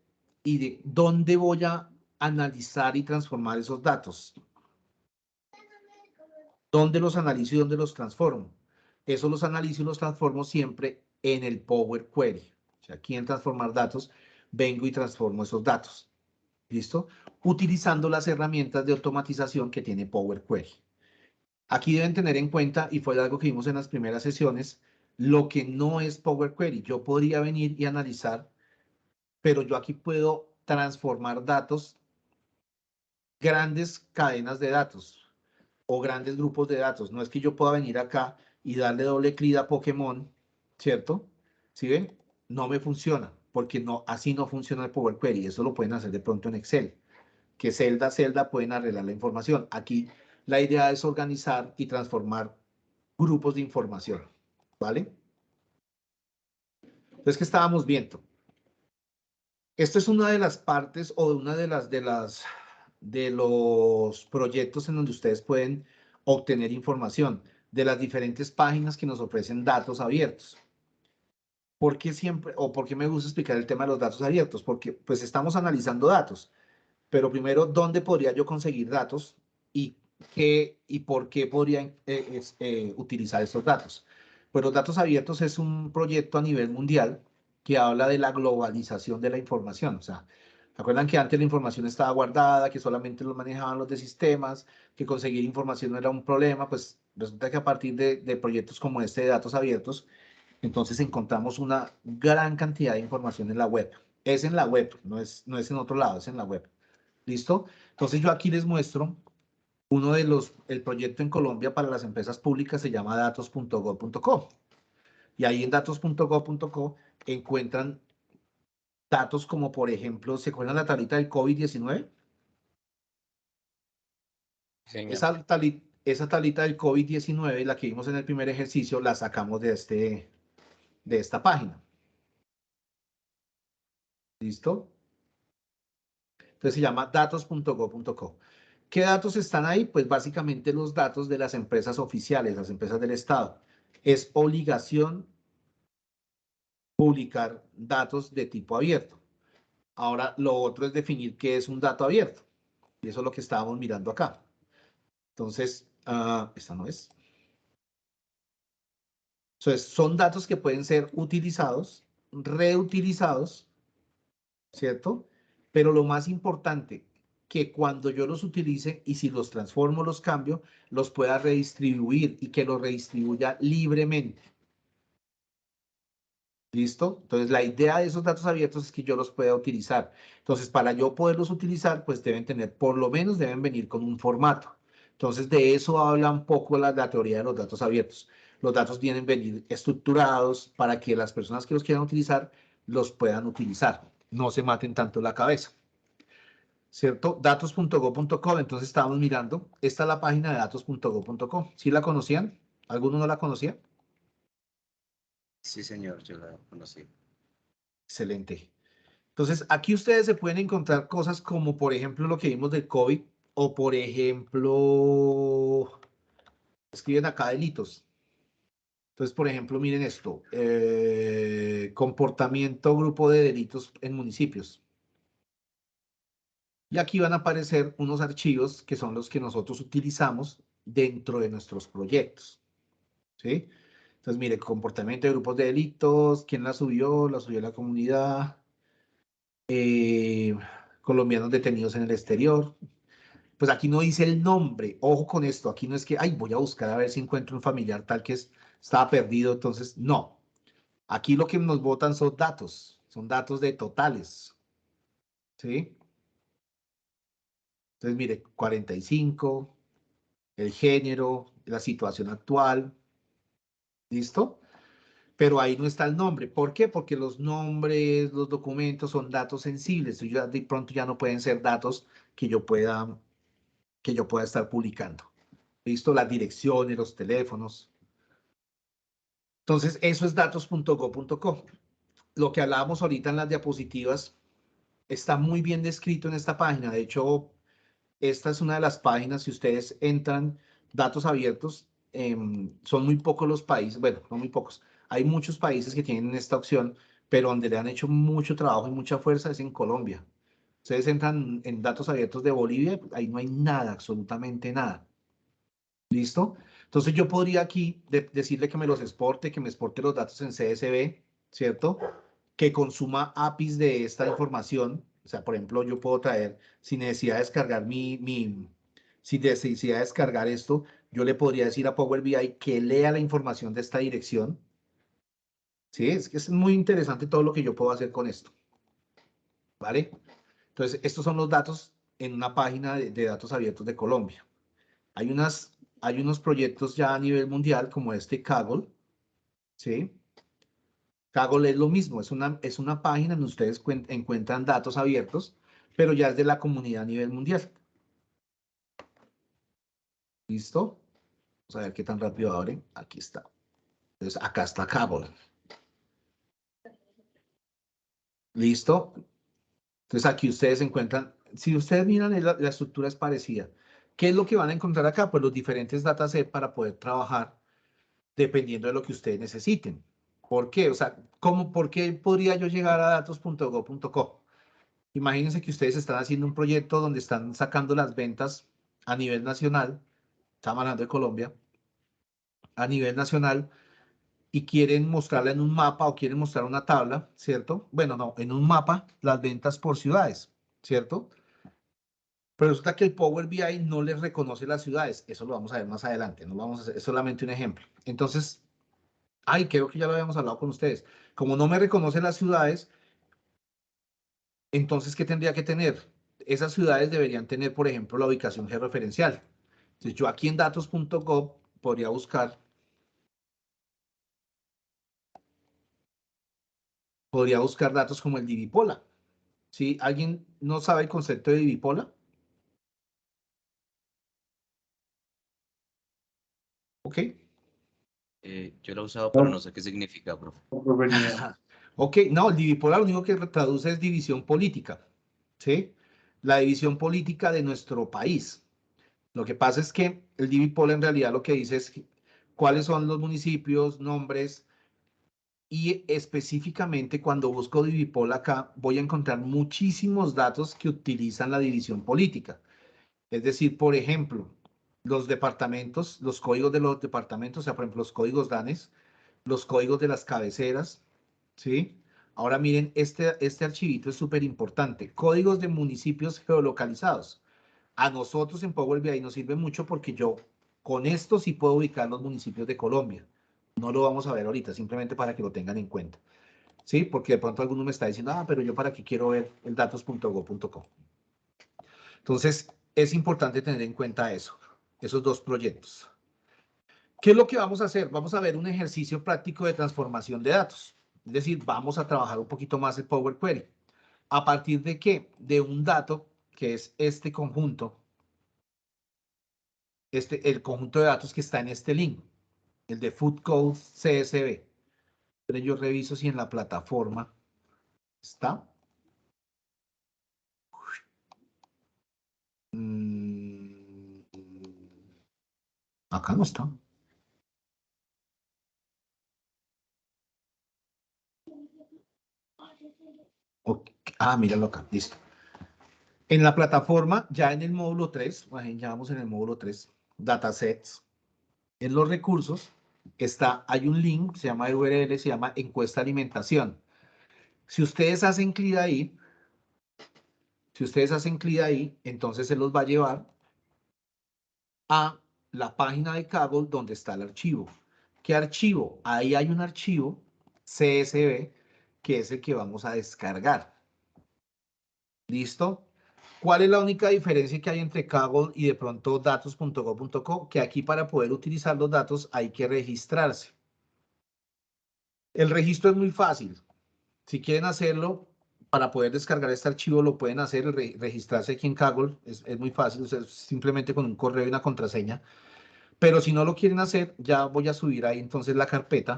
y de dónde voy a analizar y transformar esos datos. ¿Dónde los analizo y dónde los transformo? Eso los analizo y los transformo siempre en el Power Query. O sea, aquí en transformar datos, vengo y transformo esos datos. ¿Listo? Utilizando las herramientas de automatización que tiene Power Query. Aquí deben tener en cuenta, y fue algo que vimos en las primeras sesiones, lo que no es Power Query. Yo podría venir y analizar, pero yo aquí puedo transformar datos, grandes cadenas de datos o grandes grupos de datos. No es que yo pueda venir acá y darle doble clic a Pokémon, ¿cierto? ¿Sí ven? No me funciona. porque no, así no funciona el Power Query. Eso lo pueden hacer de pronto en Excel, que celda a celda pueden arreglar la información. Aquí la idea es organizar y transformar grupos de información, ¿vale? Entonces, ¿qué estábamos viendo? Esto es una de las partes o una de los proyectos en donde ustedes pueden obtener información de las diferentes páginas que nos ofrecen datos abiertos. ¿Por qué siempre o por qué me gusta explicar el tema de los datos abiertos? Porque pues estamos analizando datos, pero primero, ¿dónde podría yo conseguir datos y por qué podría utilizar estos datos? Pues los datos abiertos es un proyecto a nivel mundial que habla de la globalización de la información. O sea, ¿se acuerdan que antes la información estaba guardada, que solamente lo manejaban los de sistemas, que conseguir información no era un problema? Pues resulta que a partir de proyectos como este de datos abiertos, entonces encontramos una gran cantidad de información en la web. Es en la web, no es en otro lado, es en la web. ¿Listo? Entonces yo aquí les muestro el proyecto en Colombia para las empresas públicas se llama datos.gov.co. Y ahí en datos.gov.co encuentran datos como, por ejemplo, ¿se acuerdan la tablita del COVID-19? Esa tablita del COVID-19, la que vimos en el primer ejercicio, la sacamos de esta página. ¿Listo? Entonces se llama datos.gov.co. ¿Qué datos están ahí? Pues básicamente los datos de las empresas oficiales, las empresas del Estado. Es obligación publicar datos de tipo abierto. Ahora, lo otro es definir qué es un dato abierto. Y eso es lo que estábamos mirando acá. Entonces, esta no es. Entonces, son datos que pueden ser utilizados, reutilizados, ¿cierto? Pero lo más importante, que cuando yo los utilice y si los transformo, los cambio, los pueda redistribuir y que los redistribuya libremente. ¿Listo? Entonces, la idea de esos datos abiertos es que yo los pueda utilizar. Entonces, para yo poderlos utilizar, pues deben tener, por lo menos deben venir con un formato. Entonces, de eso habla un poco la teoría de los datos abiertos. Los datos deben venir estructurados para que las personas que los quieran utilizar, los puedan utilizar. No se maten tanto la cabeza. ¿Cierto? Datos.go.co, entonces estábamos mirando. Esta es la página de datos.go.co. ¿Sí la conocían? ¿Alguno no la conocía? Sí, señor, yo la conocí. Excelente. Entonces, aquí ustedes se pueden encontrar cosas como, por ejemplo, lo que vimos del COVID, o por ejemplo, escriben acá delitos. Entonces, por ejemplo, miren esto, comportamiento, grupo de delitos en municipios. Y aquí van a aparecer unos archivos que son los que nosotros utilizamos dentro de nuestros proyectos. ¿Sí? Entonces, mire, comportamiento de grupos de delitos, ¿quién la subió la comunidad, colombianos detenidos en el exterior. Pues aquí no dice el nombre, ojo con esto, aquí no es que, ay, voy a buscar a ver si encuentro un familiar tal que estaba perdido, entonces, no. Aquí lo que nos botan son datos de totales, ¿sí? Entonces, mire, 45, el género, la situación actual, ¿listo? Pero ahí no está el nombre. ¿Por qué? Porque los nombres, los documentos son datos sensibles. Y de pronto ya no pueden ser datos que yo pueda estar publicando. ¿Listo? Las direcciones, los teléfonos. Entonces, eso es datos.go.co. Lo que hablábamos ahorita en las diapositivas está muy bien descrito en esta página. De hecho, esta es una de las páginas, si ustedes entran, datos abiertos, son muy pocos los países, bueno, no muy pocos. Hay muchos países que tienen esta opción, pero donde le han hecho mucho trabajo y mucha fuerza es en Colombia. Ustedes entran en datos abiertos de Bolivia, ahí no hay nada, absolutamente nada. ¿Listo? Entonces yo podría aquí decirle que me los exporte, que me exporte los datos en CSV, ¿cierto? Que consuma APIs de esta información. O sea, por ejemplo, yo puedo traer, sin necesidad de descargar sin necesidad de descargar esto, yo le podría decir a Power BI que lea la información de esta dirección. Sí, es que es muy interesante todo lo que yo puedo hacer con esto. ¿Vale? Entonces, estos son los datos en una página de datos abiertos de Colombia. Hay unos proyectos ya a nivel mundial, como este Kaggle, ¿sí? Kaggle es lo mismo, es una página donde ustedes encuentran datos abiertos, pero ya es de la comunidad a nivel mundial. ¿Listo? Vamos a ver qué tan rápido abre. Aquí está. Entonces, acá está Kaggle. ¿Listo? Entonces, aquí ustedes encuentran, si ustedes miran, la estructura es parecida. ¿Qué es lo que van a encontrar acá? Pues los diferentes datasets para poder trabajar dependiendo de lo que ustedes necesiten. ¿Por qué? O sea, ¿por qué podría yo llegar a datos.go.co? Imagínense que ustedes están haciendo un proyecto donde están sacando las ventas a nivel nacional, estamos hablando de Colombia, a nivel nacional, y quieren mostrarla en un mapa o quieren mostrar una tabla, ¿cierto? Bueno, no, en un mapa las ventas por ciudades, ¿cierto? Pero resulta que el Power BI no les reconoce las ciudades. Eso lo vamos a ver más adelante, no vamos a hacer, es solamente un ejemplo. Entonces, creo que ya lo habíamos hablado con ustedes. Como no me reconoce las ciudades, entonces, ¿qué tendría que tener? Esas ciudades deberían tener, por ejemplo, la ubicación georreferencial. Entonces, yo aquí en datos.gov podría buscar datos como el Divipola. ¿Sí? ¿Alguien no sabe el concepto de Divipola? Ok. Yo lo he usado, pero no sé qué significa, profe. Ok, no, el Divipola lo único que traduce es división política. ¿Sí? La división política de nuestro país. Lo que pasa es que el Divipola en realidad lo que dice es cuáles son los municipios, nombres, y específicamente cuando busco Divipola acá voy a encontrar muchísimos datos que utilizan la división política. Es decir, por ejemplo, los departamentos, los códigos de los departamentos, o sea, por ejemplo, los códigos DANES, los códigos de las cabeceras, ¿sí? Ahora miren, este archivito es súper importante. Códigos de municipios geolocalizados. A nosotros en Power BI nos sirve mucho porque yo con esto sí puedo ubicar los municipios de Colombia. No lo vamos a ver ahorita, simplemente para que lo tengan en cuenta. ¿Sí? Porque de pronto alguno me está diciendo, pero yo para qué quiero ver el datos.go.co. Entonces, es importante tener en cuenta eso, esos dos proyectos. ¿Qué es lo que vamos a hacer? Vamos a ver un ejercicio práctico de transformación de datos. Es decir, vamos a trabajar un poquito más el Power Query. ¿A partir de qué? De un dato que es este conjunto, el conjunto de datos que está en este link, el de Food Code CSV. Pero yo reviso si en la plataforma está. Acá no está. Okay. Míralo acá, listo. En la plataforma, ya en el módulo 3, ya vamos en el módulo 3, datasets, en los recursos, hay un link, se llama URL, se llama encuesta alimentación. Si ustedes hacen clic ahí, entonces se los va a llevar a la página de Kaggle donde está el archivo. ¿Qué archivo? Ahí hay un archivo CSV que es el que vamos a descargar. ¿Listo? ¿Cuál es la única diferencia que hay entre Kaggle y de pronto datos.go.co? Que aquí para poder utilizar los datos hay que registrarse. El registro es muy fácil. Si quieren hacerlo, para poder descargar este archivo lo pueden hacer, registrarse aquí en Kaggle, es muy fácil, o sea, simplemente con un correo y una contraseña. Pero si no lo quieren hacer, ya voy a subir ahí entonces la carpeta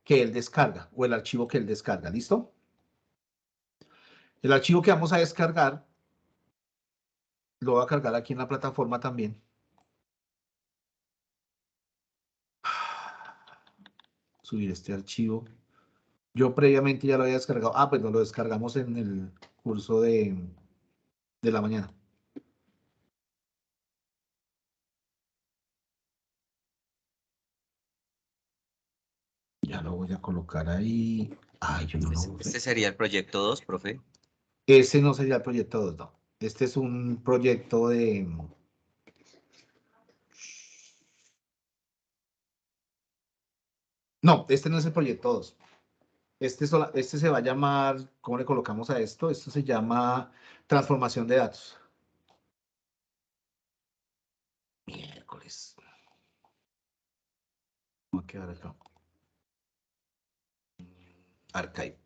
que él descarga o el archivo que él descarga, ¿listo? El archivo que vamos a descargar lo voy a cargar aquí en la plataforma también. Subir este archivo. Yo previamente ya lo había descargado. Pues no lo descargamos en el curso de la mañana. Ya lo voy a colocar ahí. Yo no lo... ¿Este sería el proyecto 2, profe? Ese no sería el proyecto 2, no. Este es un proyecto de... No, este no es el proyecto 2. Este se va a llamar, ¿cómo le colocamos a esto? Esto se llama transformación de datos. Miércoles. Va a quedar acá. archive.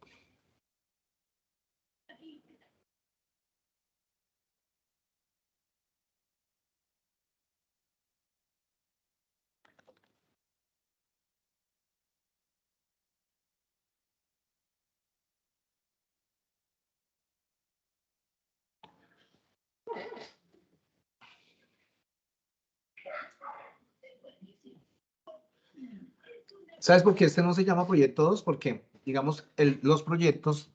¿Sabes por qué este no se llama proyecto 2? Porque, digamos, los proyectos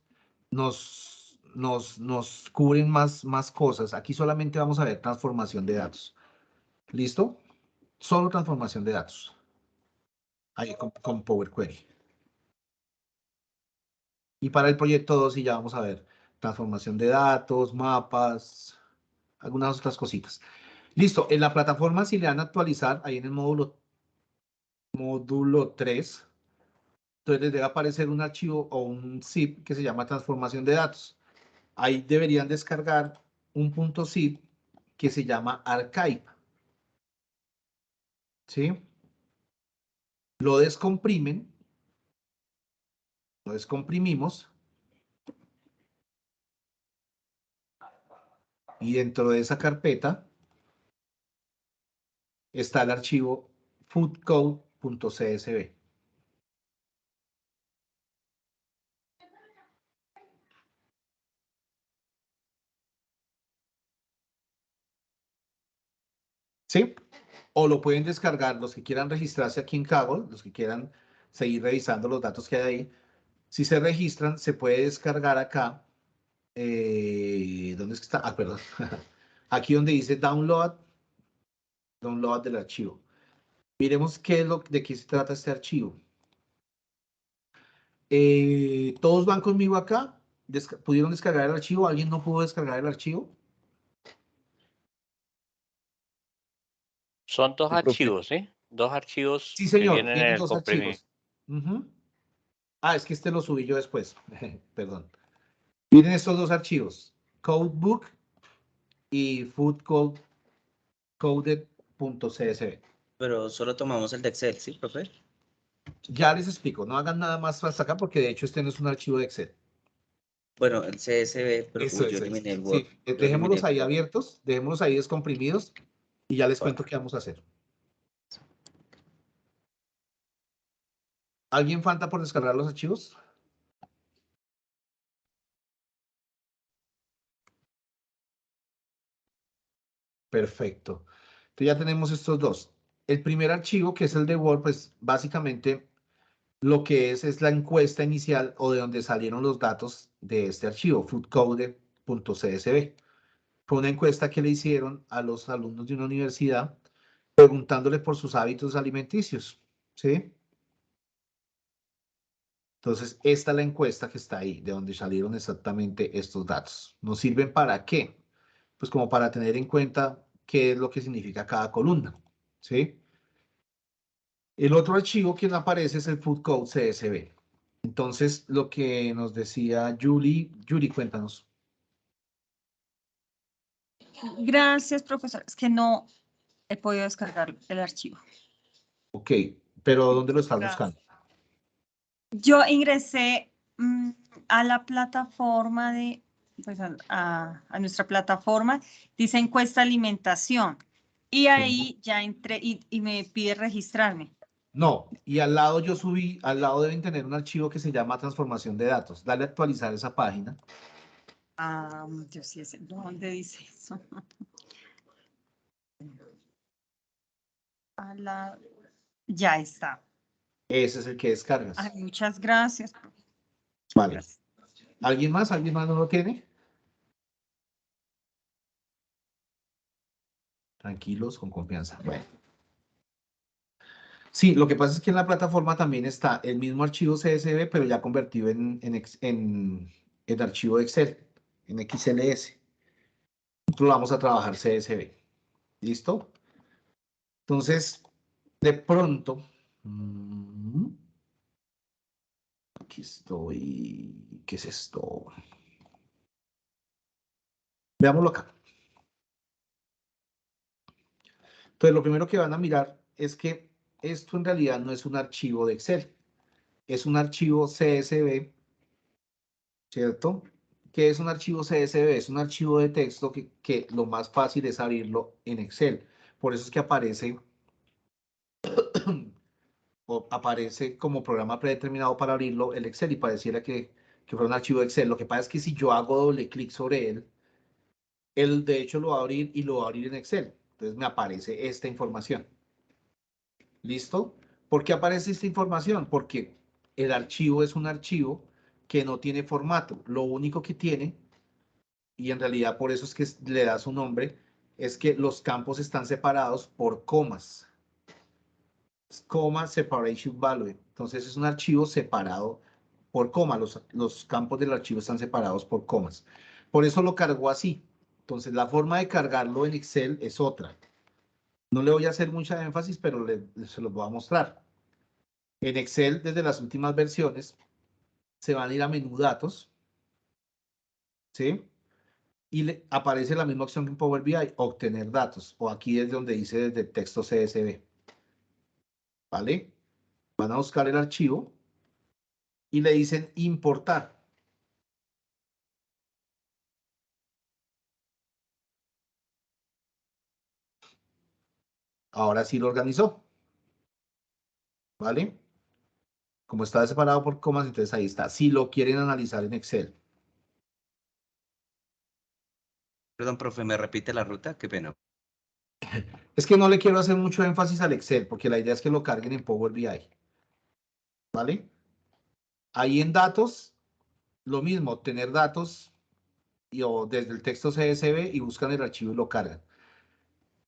nos cubren más cosas. Aquí solamente vamos a ver transformación de datos. ¿Listo? Solo transformación de datos. Ahí con Power Query. Y para el proyecto 2 sí ya vamos a ver transformación de datos, mapas, algunas otras cositas. Listo. En la plataforma si le dan a actualizar, ahí en el módulo 3, entonces les debe aparecer un archivo o un zip que se llama transformación de datos. Ahí deberían descargar un .zip que se llama archive. ¿Sí? Lo descomprimen. Lo descomprimimos. Y dentro de esa carpeta está el archivo foodcode.csv. ¿Sí? O lo pueden descargar los que quieran registrarse aquí en Kaggle, los que quieran seguir revisando los datos que hay ahí. Si se registran, se puede descargar acá. ¿Dónde es que está? Ah, perdón. Aquí donde dice download del archivo. Miremos de qué se trata este archivo. ¿Todos van conmigo acá? ¿Pudieron descargar el archivo? ¿Alguien no pudo descargar el archivo? Son dos Sí, profe. archivos, ¿sí? Dos archivos Sí, que señor, vienen en vienen el dos comprimido. archivos. Ah, es que este lo subí yo después. Perdón. Vienen estos dos archivos, codebook y foodcode.csv. Pero solo tomamos el de Excel, ¿sí, profe? Ya les explico, no hagan nada más hasta acá porque de hecho este no es un archivo de Excel. Bueno, el CSV, pero Eso yo es. eliminé el Sí, Word. Yo eliminé dejémoslos el ahí Word. abiertos, dejémoslos ahí descomprimidos y ya les cuento qué vamos a hacer. ¿Alguien falta por descargar los archivos? Perfecto. Entonces ya tenemos estos dos. El primer archivo, que es el de Word, pues básicamente lo que es la encuesta inicial o de donde salieron los datos de este archivo, foodcode.csv. Fue una encuesta que le hicieron a los alumnos de una universidad preguntándole por sus hábitos alimenticios, ¿sí? Entonces, esta es la encuesta que está ahí, de donde salieron exactamente estos datos. ¿Nos sirven para qué? Pues como para tener en cuenta qué es lo que significa cada columna, ¿sí? El otro archivo que aparece es el food code CSV. Entonces, lo que nos decía Yuri, cuéntanos. Gracias, profesor. Es que no he podido descargar el archivo. Ok, pero ¿dónde lo estás buscando? Yo ingresé a la plataforma pues a nuestra plataforma, dice encuesta alimentación, y ahí ya entré y me pide registrarme. No, y al lado yo subí, al lado deben tener un archivo que se llama transformación de datos. Dale a actualizar esa página. Ah, yo sí sé, ¿dónde dice eso? Ya está. Ese es el que descargas. Ay, muchas gracias. Vale. ¿Alguien más? ¿Alguien más no lo tiene? Tranquilos, con confianza. Bueno. Sí, lo que pasa es que en la plataforma también está el mismo archivo CSV, pero ya convertido en archivo de Excel, en XLS. Nosotros vamos a trabajar CSV. ¿Listo? Entonces, de pronto, aquí estoy. ¿Qué es esto? Veámoslo acá. Entonces, lo primero que van a mirar es que esto en realidad no es un archivo de Excel. Es un archivo CSV ¿cierto? ¿Qué es un archivo CSV? Es un archivo de texto que lo más fácil es abrirlo en Excel. Por eso es que aparece, o aparece como programa predeterminado para abrirlo el Excel y pareciera que fuera un archivo de Excel. Lo que pasa es que si yo hago doble clic sobre él de hecho lo va a abrir y lo va a abrir en Excel. Entonces me aparece esta información. ¿Listo? ¿Por qué aparece esta información? Porque el archivo es un archivo que no tiene formato. Lo único que tiene, y en realidad por eso es que le da su nombre, es que los campos están separados por comas. Coma separation value. Entonces es un archivo separado por coma. Los campos del archivo están separados por comas. Por eso lo cargó así. Entonces la forma de cargarlo en Excel es otra. No le voy a hacer mucha énfasis, pero se los voy a mostrar. En Excel, desde las últimas versiones, se van a ir a menú datos, ¿sí? Y le aparece la misma opción que en Power BI, obtener datos, o aquí es donde dice desde texto CSV. ¿Vale? Van a buscar el archivo y le dicen importar. Ahora sí lo organizó. ¿Vale? Como está separado por comas, entonces ahí está. Si lo quieren analizar en Excel. Perdón, profe, ¿me repite la ruta? Qué pena. Es que no le quiero hacer mucho énfasis al Excel, porque la idea es que lo carguen en Power BI. ¿Vale? Ahí en datos, lo mismo, obtener datos o desde el texto CSV y buscan el archivo y lo cargan.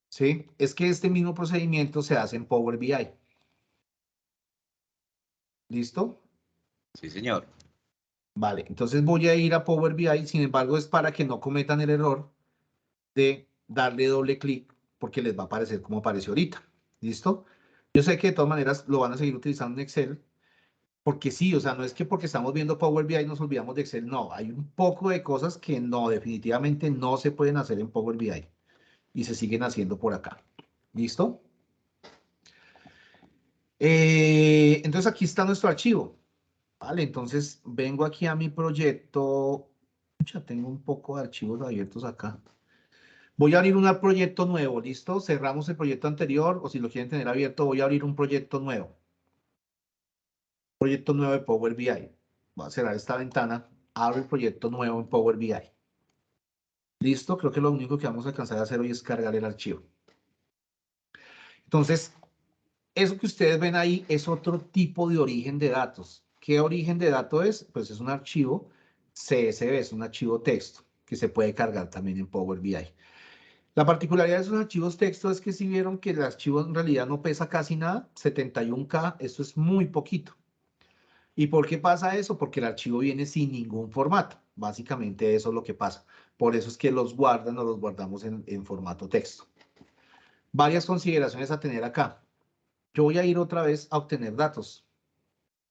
¿Sí? Es que este mismo procedimiento se hace en Power BI. ¿Listo? Sí, señor. Vale, entonces voy a ir a Power BI, sin embargo es para que no cometan el error de darle doble clic porque les va a aparecer como apareció ahorita. ¿Listo? Yo sé que de todas maneras lo van a seguir utilizando en Excel, porque sí, o sea, no es que porque estamos viendo Power BI nos olvidamos de Excel, no, hay un poco de cosas que no, definitivamente no se pueden hacer en Power BI y se siguen haciendo por acá. ¿Listo? Entonces aquí está nuestro archivo. Vale, entonces vengo aquí a mi proyecto. Ya tengo un poco de archivos abiertos acá. Voy a abrir un proyecto nuevo, ¿listo? Cerramos el proyecto anterior o si lo quieren tener abierto, voy a abrir un proyecto nuevo. Proyecto nuevo de Power BI. Voy a cerrar esta ventana. Abro el proyecto nuevo en Power BI. Listo, creo que lo único que vamos a alcanzar a hacer hoy es cargar el archivo. Entonces, eso que ustedes ven ahí es otro tipo de origen de datos. ¿Qué origen de datos es? Pues es un archivo CSV, es un archivo texto que se puede cargar también en Power BI. La particularidad de esos archivos texto es que si vieron que el archivo en realidad no pesa casi nada, 71K, eso es muy poquito. ¿Y por qué pasa eso? Porque el archivo viene sin ningún formato. Básicamente eso es lo que pasa. Por eso es que los guardan o los guardamos en formato texto. Varias consideraciones a tener acá. Yo voy a ir otra vez a obtener datos.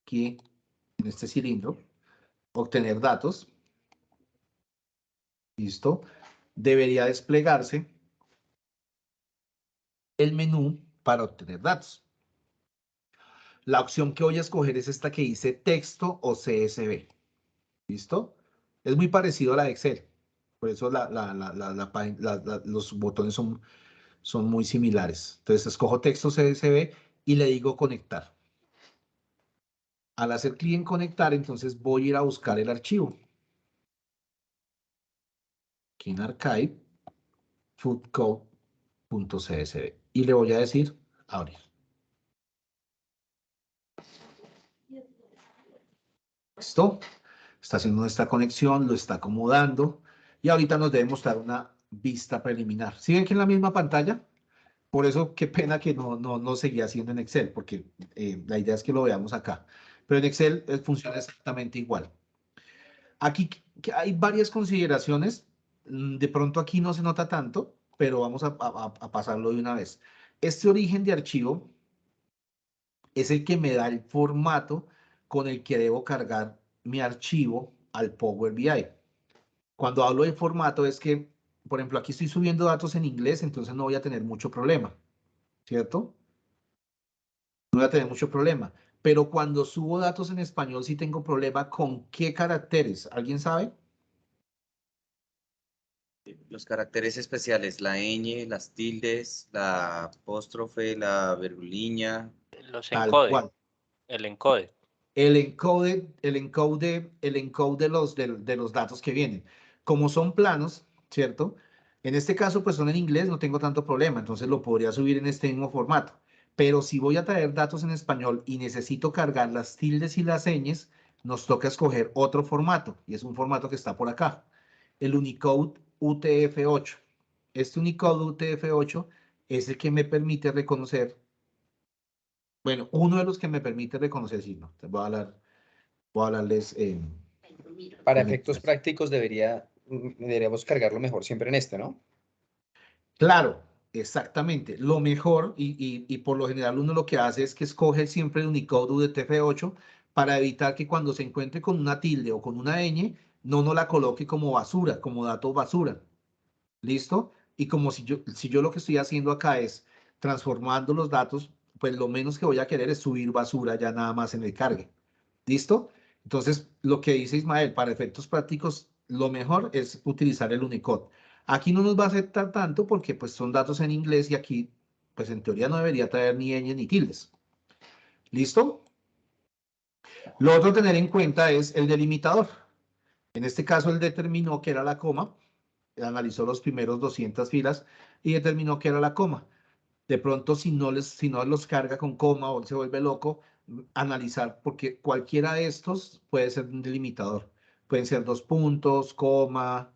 Aquí en este cilindro. Obtener datos. Listo. Debería desplegarse el menú para obtener datos. La opción que voy a escoger es esta que dice texto o CSV. ¿Listo? Es muy parecido a la de Excel. Por eso los botones son muy similares. Entonces escojo texto CSV y le digo conectar. Al hacer clic en conectar, entonces voy a ir a buscar el archivo. Aquí en Archive, foodcode.csv. Y le voy a decir abrir. ¿Listo? Está haciendo nuestra conexión, lo está acomodando. Y ahorita nos debe mostrar una vista preliminar. ¿Sí ven que en la misma pantalla? Por eso, qué pena que no seguía haciendo en Excel, porque la idea es que lo veamos acá. Pero en Excel funciona exactamente igual. Aquí hay varias consideraciones. De pronto aquí no se nota tanto, pero vamos a pasarlo de una vez. Este origen de archivo es el que me da el formato con el que debo cargar mi archivo al Power BI. Cuando hablo de formato es que, por ejemplo, aquí estoy subiendo datos en inglés, entonces no voy a tener mucho problema, ¿cierto? No voy a tener mucho problema. pero cuando subo datos en español sí tengo problema con qué caracteres. ¿Alguien sabe? Los caracteres especiales, la ñ, las tildes, la apóstrofe, la virguliña. Los Tal encode, cual. el encode. El encode de los datos que vienen. Como son planos, ¿cierto? En este caso, pues son en inglés, no tengo tanto problema, entonces lo podría subir en este mismo formato. Pero si voy a traer datos en español y necesito cargar las tildes y las señas, nos toca escoger otro formato, y es un formato que está por acá, el Unicode UTF-8. Este Unicode UTF-8 es el que me permite reconocer, bueno, uno de los que me permite reconocer signos. Voy a hablarles. Para con efectos letras. prácticos deberíamos cargarlo mejor siempre en este, ¿no? Claro, exactamente. Lo mejor, y por lo general uno lo que hace es que escoge siempre el Unicode UTF-8 para evitar que cuando se encuentre con una tilde o con una ñ, no la coloque como basura, como dato basura. ¿Listo? Y como si yo lo que estoy haciendo acá es transformando los datos, pues lo menos que voy a querer es subir basura ya nada más en el cargue. ¿Listo? Entonces, lo que dice Ismael, para efectos prácticos, lo mejor es utilizar el Unicode. Aquí no nos va a afectar tanto porque pues son datos en inglés y aquí, pues en teoría no debería traer ni ñ ni tildes. ¿Listo? Lo otro a tener en cuenta es el delimitador. En este caso, él determinó que era la coma, analizó los primeros 200 filas y determinó que era la coma. De pronto, si no los carga con coma o él se vuelve loco, analizar, porque cualquiera de estos puede ser un delimitador. Pueden ser 2 puntos, coma.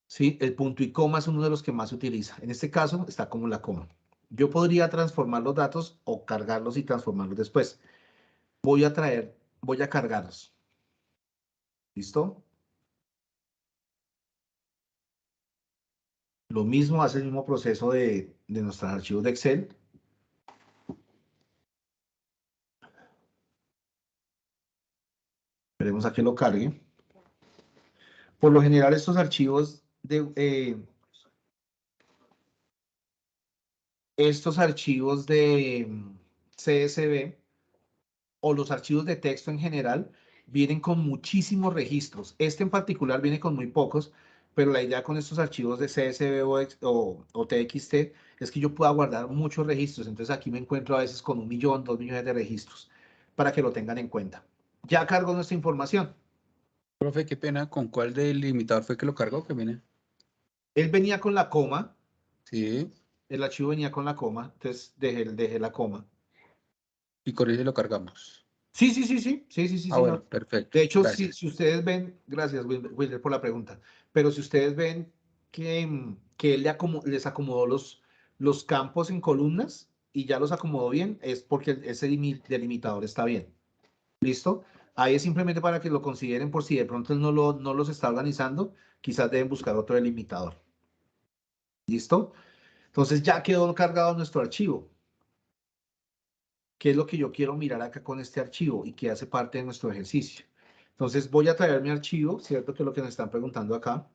¿Sí? El punto y coma es uno de los que más se utiliza. En este caso, está como la coma. Yo podría transformar los datos o cargarlos y transformarlos después. Voy a cargarlos. ¿Listo? Lo mismo, hace el mismo proceso de nuestros archivos de Excel. Esperemos a que lo cargue. Por lo general, estos archivos de CSV o los archivos de texto en general vienen con muchísimos registros. Este en particular viene con muy pocos, pero la idea con estos archivos de CSV o TXT es que yo pueda guardar muchos registros. Entonces aquí me encuentro a veces con 1 millón, 2 millones de registros, para que lo tengan en cuenta. Ya cargo nuestra información. Profe, qué pena, ¿con cuál delimitador fue que lo cargó? Que viene. Él venía con la coma. Sí. El archivo venía con la coma, entonces dejé la coma. Y con ese lo cargamos. Sí, señor. Bueno, perfecto. De hecho, Gracias. si ustedes ven, gracias, Wilder, por la pregunta, pero si ustedes ven que él les acomodó los campos en columnas y ya los acomodó bien, es porque ese delimitador está bien. ¿Listo? Ahí es simplemente para que lo consideren por si de pronto él no los está organizando, quizás deben buscar otro delimitador. ¿Listo? Entonces ya quedó cargado nuestro archivo. ¿Qué es lo que yo quiero mirar acá con este archivo y que hace parte de nuestro ejercicio? Entonces voy a traer mi archivo, ¿cierto? Que es lo que nos están preguntando acá.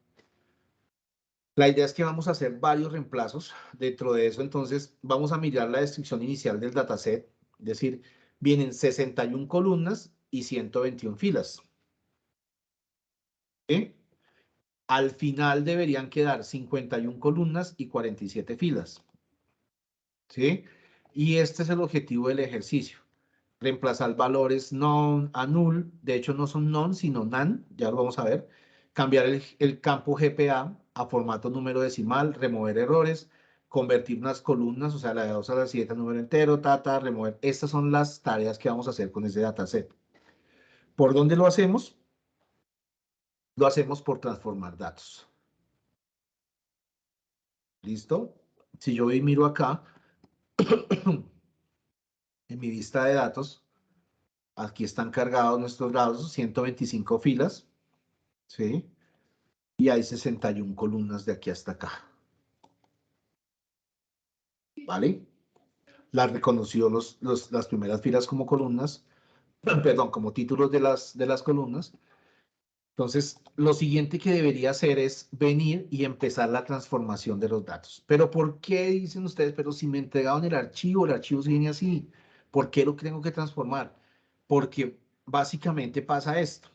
La idea es que vamos a hacer varios reemplazos. Dentro de eso, entonces, vamos a mirar la descripción inicial del dataset. Es decir, vienen 61 columnas y 121 filas. ¿Sí? Al final deberían quedar 51 columnas y 47 filas. ¿Sí? Y este es el objetivo del ejercicio. Reemplazar valores non a null, de hecho no son non, sino nan, ya lo vamos a ver. Cambiar el campo GPA a formato número decimal, remover errores, convertir unas columnas, o sea, la de 2 a la 7 a número entero, remover. Estas son las tareas que vamos a hacer con ese dataset. ¿Por dónde lo hacemos? Lo hacemos por transformar datos. ¿Listo? Si yo miro acá, en mi vista de datos, aquí están cargados nuestros datos, 125 filas, ¿sí? Y hay 61 columnas de aquí hasta acá. ¿Vale? Las reconoció las primeras filas como columnas, perdón, como títulos de las columnas. Entonces, lo siguiente que debería hacer es venir y empezar la transformación de los datos. Pero ¿por qué dicen ustedes? Pero si me entregaron el archivo se viene así. ¿Por qué lo tengo que transformar? Porque básicamente pasa esto.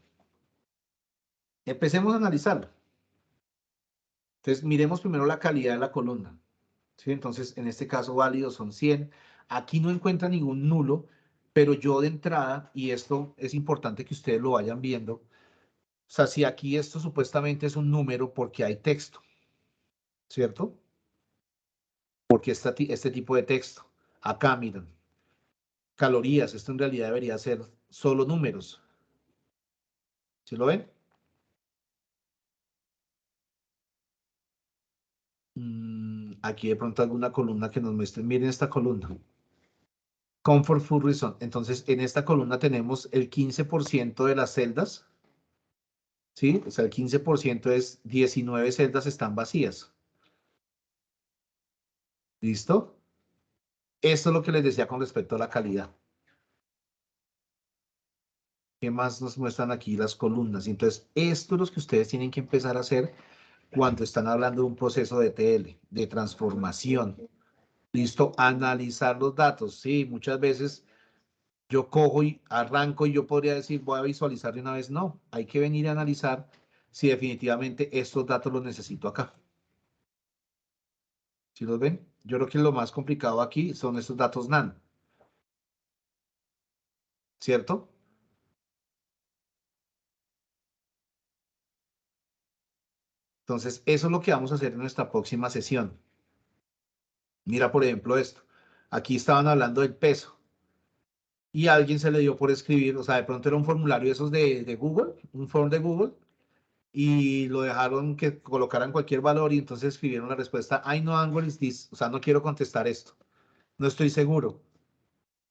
Empecemos a analizarlo. Entonces, miremos primero la calidad de la columna. ¿Sí? Entonces, en este caso, válidos son 100. Aquí no encuentra ningún nulo, pero yo de entrada, y esto es importante que ustedes lo vayan viendo, o sea, si aquí esto supuestamente es un número porque hay texto, ¿cierto? Porque este tipo de texto. Acá, miren, calorías, esto en realidad debería ser solo números. ¿Sí lo ven? Aquí de pronto alguna columna que nos muestre. Miren esta columna. Comfort Food Reason. Entonces, en esta columna tenemos el 15% de las celdas. ¿Sí? O sea, el 15% es 19 celdas están vacías. ¿Listo? Esto es lo que les decía con respecto a la calidad. ¿Qué más nos muestran aquí las columnas? Entonces, esto es lo que ustedes tienen que empezar a hacer cuando están hablando de un proceso de TL, de transformación. ¿Listo? Analizar los datos. Sí, muchas veces yo cojo y arranco y yo podría decir, voy a visualizar de una vez. No, hay que venir a analizar si definitivamente estos datos los necesito acá. ¿Sí los ven? Yo creo que lo más complicado aquí son estos datos NaN. ¿Cierto? Entonces, eso es lo que vamos a hacer en nuestra próxima sesión. Mira, por ejemplo, esto. Aquí estaban hablando del peso. Y a alguien se le dio por escribir, o sea, de pronto era un formulario esos de Google, un form de Google, y lo dejaron que colocaran cualquier valor y entonces escribieron la respuesta, I no angle is this, o sea, no quiero contestar esto, no estoy seguro,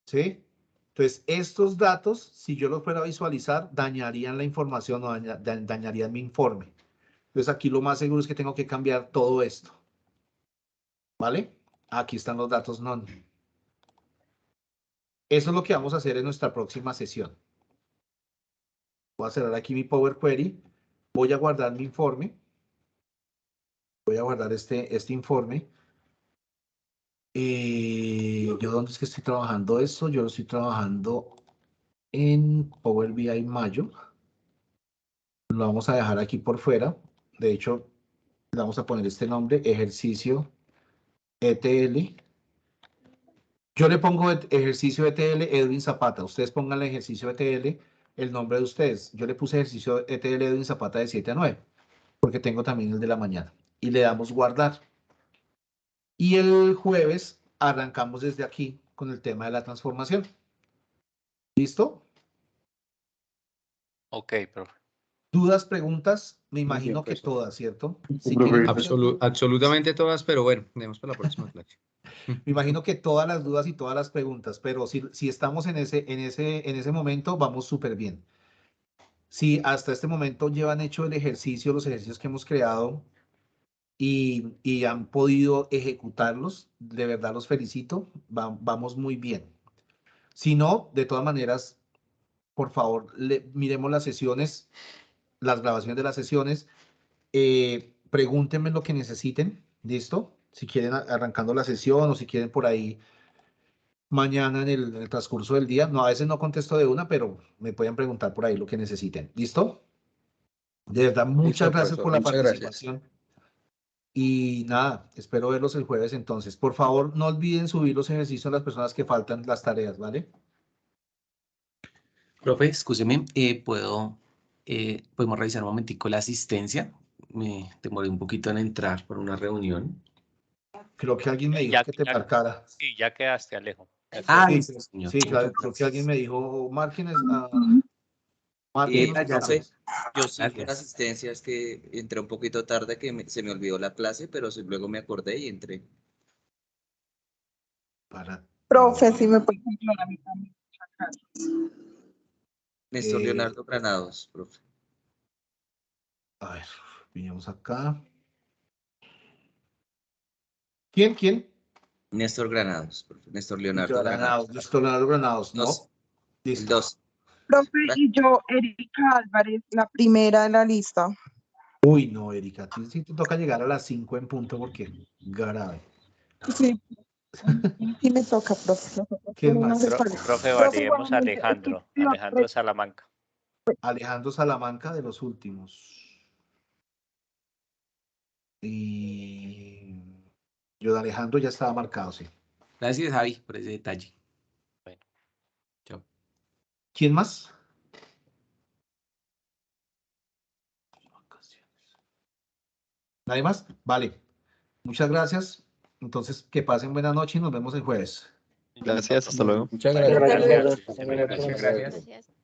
¿sí? Entonces, estos datos, si yo los fuera a visualizar, dañarían la información o dañarían mi informe. Entonces, aquí lo más seguro es que tengo que cambiar todo esto, ¿vale? Aquí están los datos non. Eso es lo que vamos a hacer en nuestra próxima sesión. Voy a cerrar aquí mi Power Query. Voy a guardar mi informe. Voy a guardar este informe. ¿Yo dónde es que estoy trabajando esto? Yo lo estoy trabajando en Power BI Mayo. Lo vamos a dejar aquí por fuera. De hecho, le vamos a poner este nombre, ejercicio ETL. Yo le pongo ejercicio ETL Edwin Zapata. Ustedes pongan el ejercicio ETL, el nombre de ustedes. Yo le puse ejercicio ETL Edwin Zapata de 7 a 9, porque tengo también el de la mañana. Y le damos guardar. Y el jueves arrancamos desde aquí con el tema de la transformación. ¿Listo? Ok, profe. ¿Dudas, preguntas? Me imagino que todas, ¿cierto? Si quieren, Absolutamente todas, pero bueno, tenemos para la próxima clase. me imagino que todas las dudas y todas las preguntas, pero si estamos en ese momento, vamos súper bien. Si hasta este momento llevan hecho el ejercicio, los ejercicios que hemos creado y han podido ejecutarlos, de verdad los felicito, vamos muy bien. Si no, de todas maneras, por favor, miremos las sesiones, las grabaciones de las sesiones, pregúntenme lo que necesiten, ¿listo? Si quieren arrancando la sesión o si quieren por ahí mañana en el transcurso del día. No, a veces no contesto de una, pero me pueden preguntar por ahí lo que necesiten. ¿Listo? De verdad, muchas gracias por la participación. Y nada, espero verlos el jueves entonces. Por favor, no olviden subir los ejercicios a las personas que faltan las tareas, ¿vale? Profe, escúcheme, ¿podemos revisar un momentico la asistencia? Me demoré un poquito en entrar por una reunión. Creo que alguien me dijo que te marcara. Sí, ya quedaste, Alejo. Sí, señor. sí, claro, creo que alguien me dijo, márgenes. Yo sí, con asistencia, es que entré un poquito tarde, que se me olvidó la clase, pero luego me acordé y entré. Profe, si me puede ayudar a mí también. Muchas gracias. Néstor Leonardo Granados, profe. A ver, vinimos acá. ¿Quién? Néstor Granados, profe. Néstor Leonardo Granados. Néstor Leonardo Granados, ¿no? El 2. Profe, y yo, Erika Álvarez, la primera de la lista. Uy, no, Erika, a ti sí te toca llegar a las 5 en punto porque grave. Sí. Sí me toca, profe. ¿Quién No más? se parece. Profe, Profe, validemos a igualmente, es que Alejandro. lo Alejandro Salamanca. Alejandro Salamanca de los últimos. Y yo de Alejandro ya estaba marcado, sí. Gracias, Javi, por ese detalle. Bueno. Chao. ¿Quién más? ¿Nadie más? Vale. Muchas gracias. Entonces, que pasen buena noche y nos vemos el jueves. Gracias, hasta luego. Muchas Bueno, gracias. gracias. Gracias. Gracias.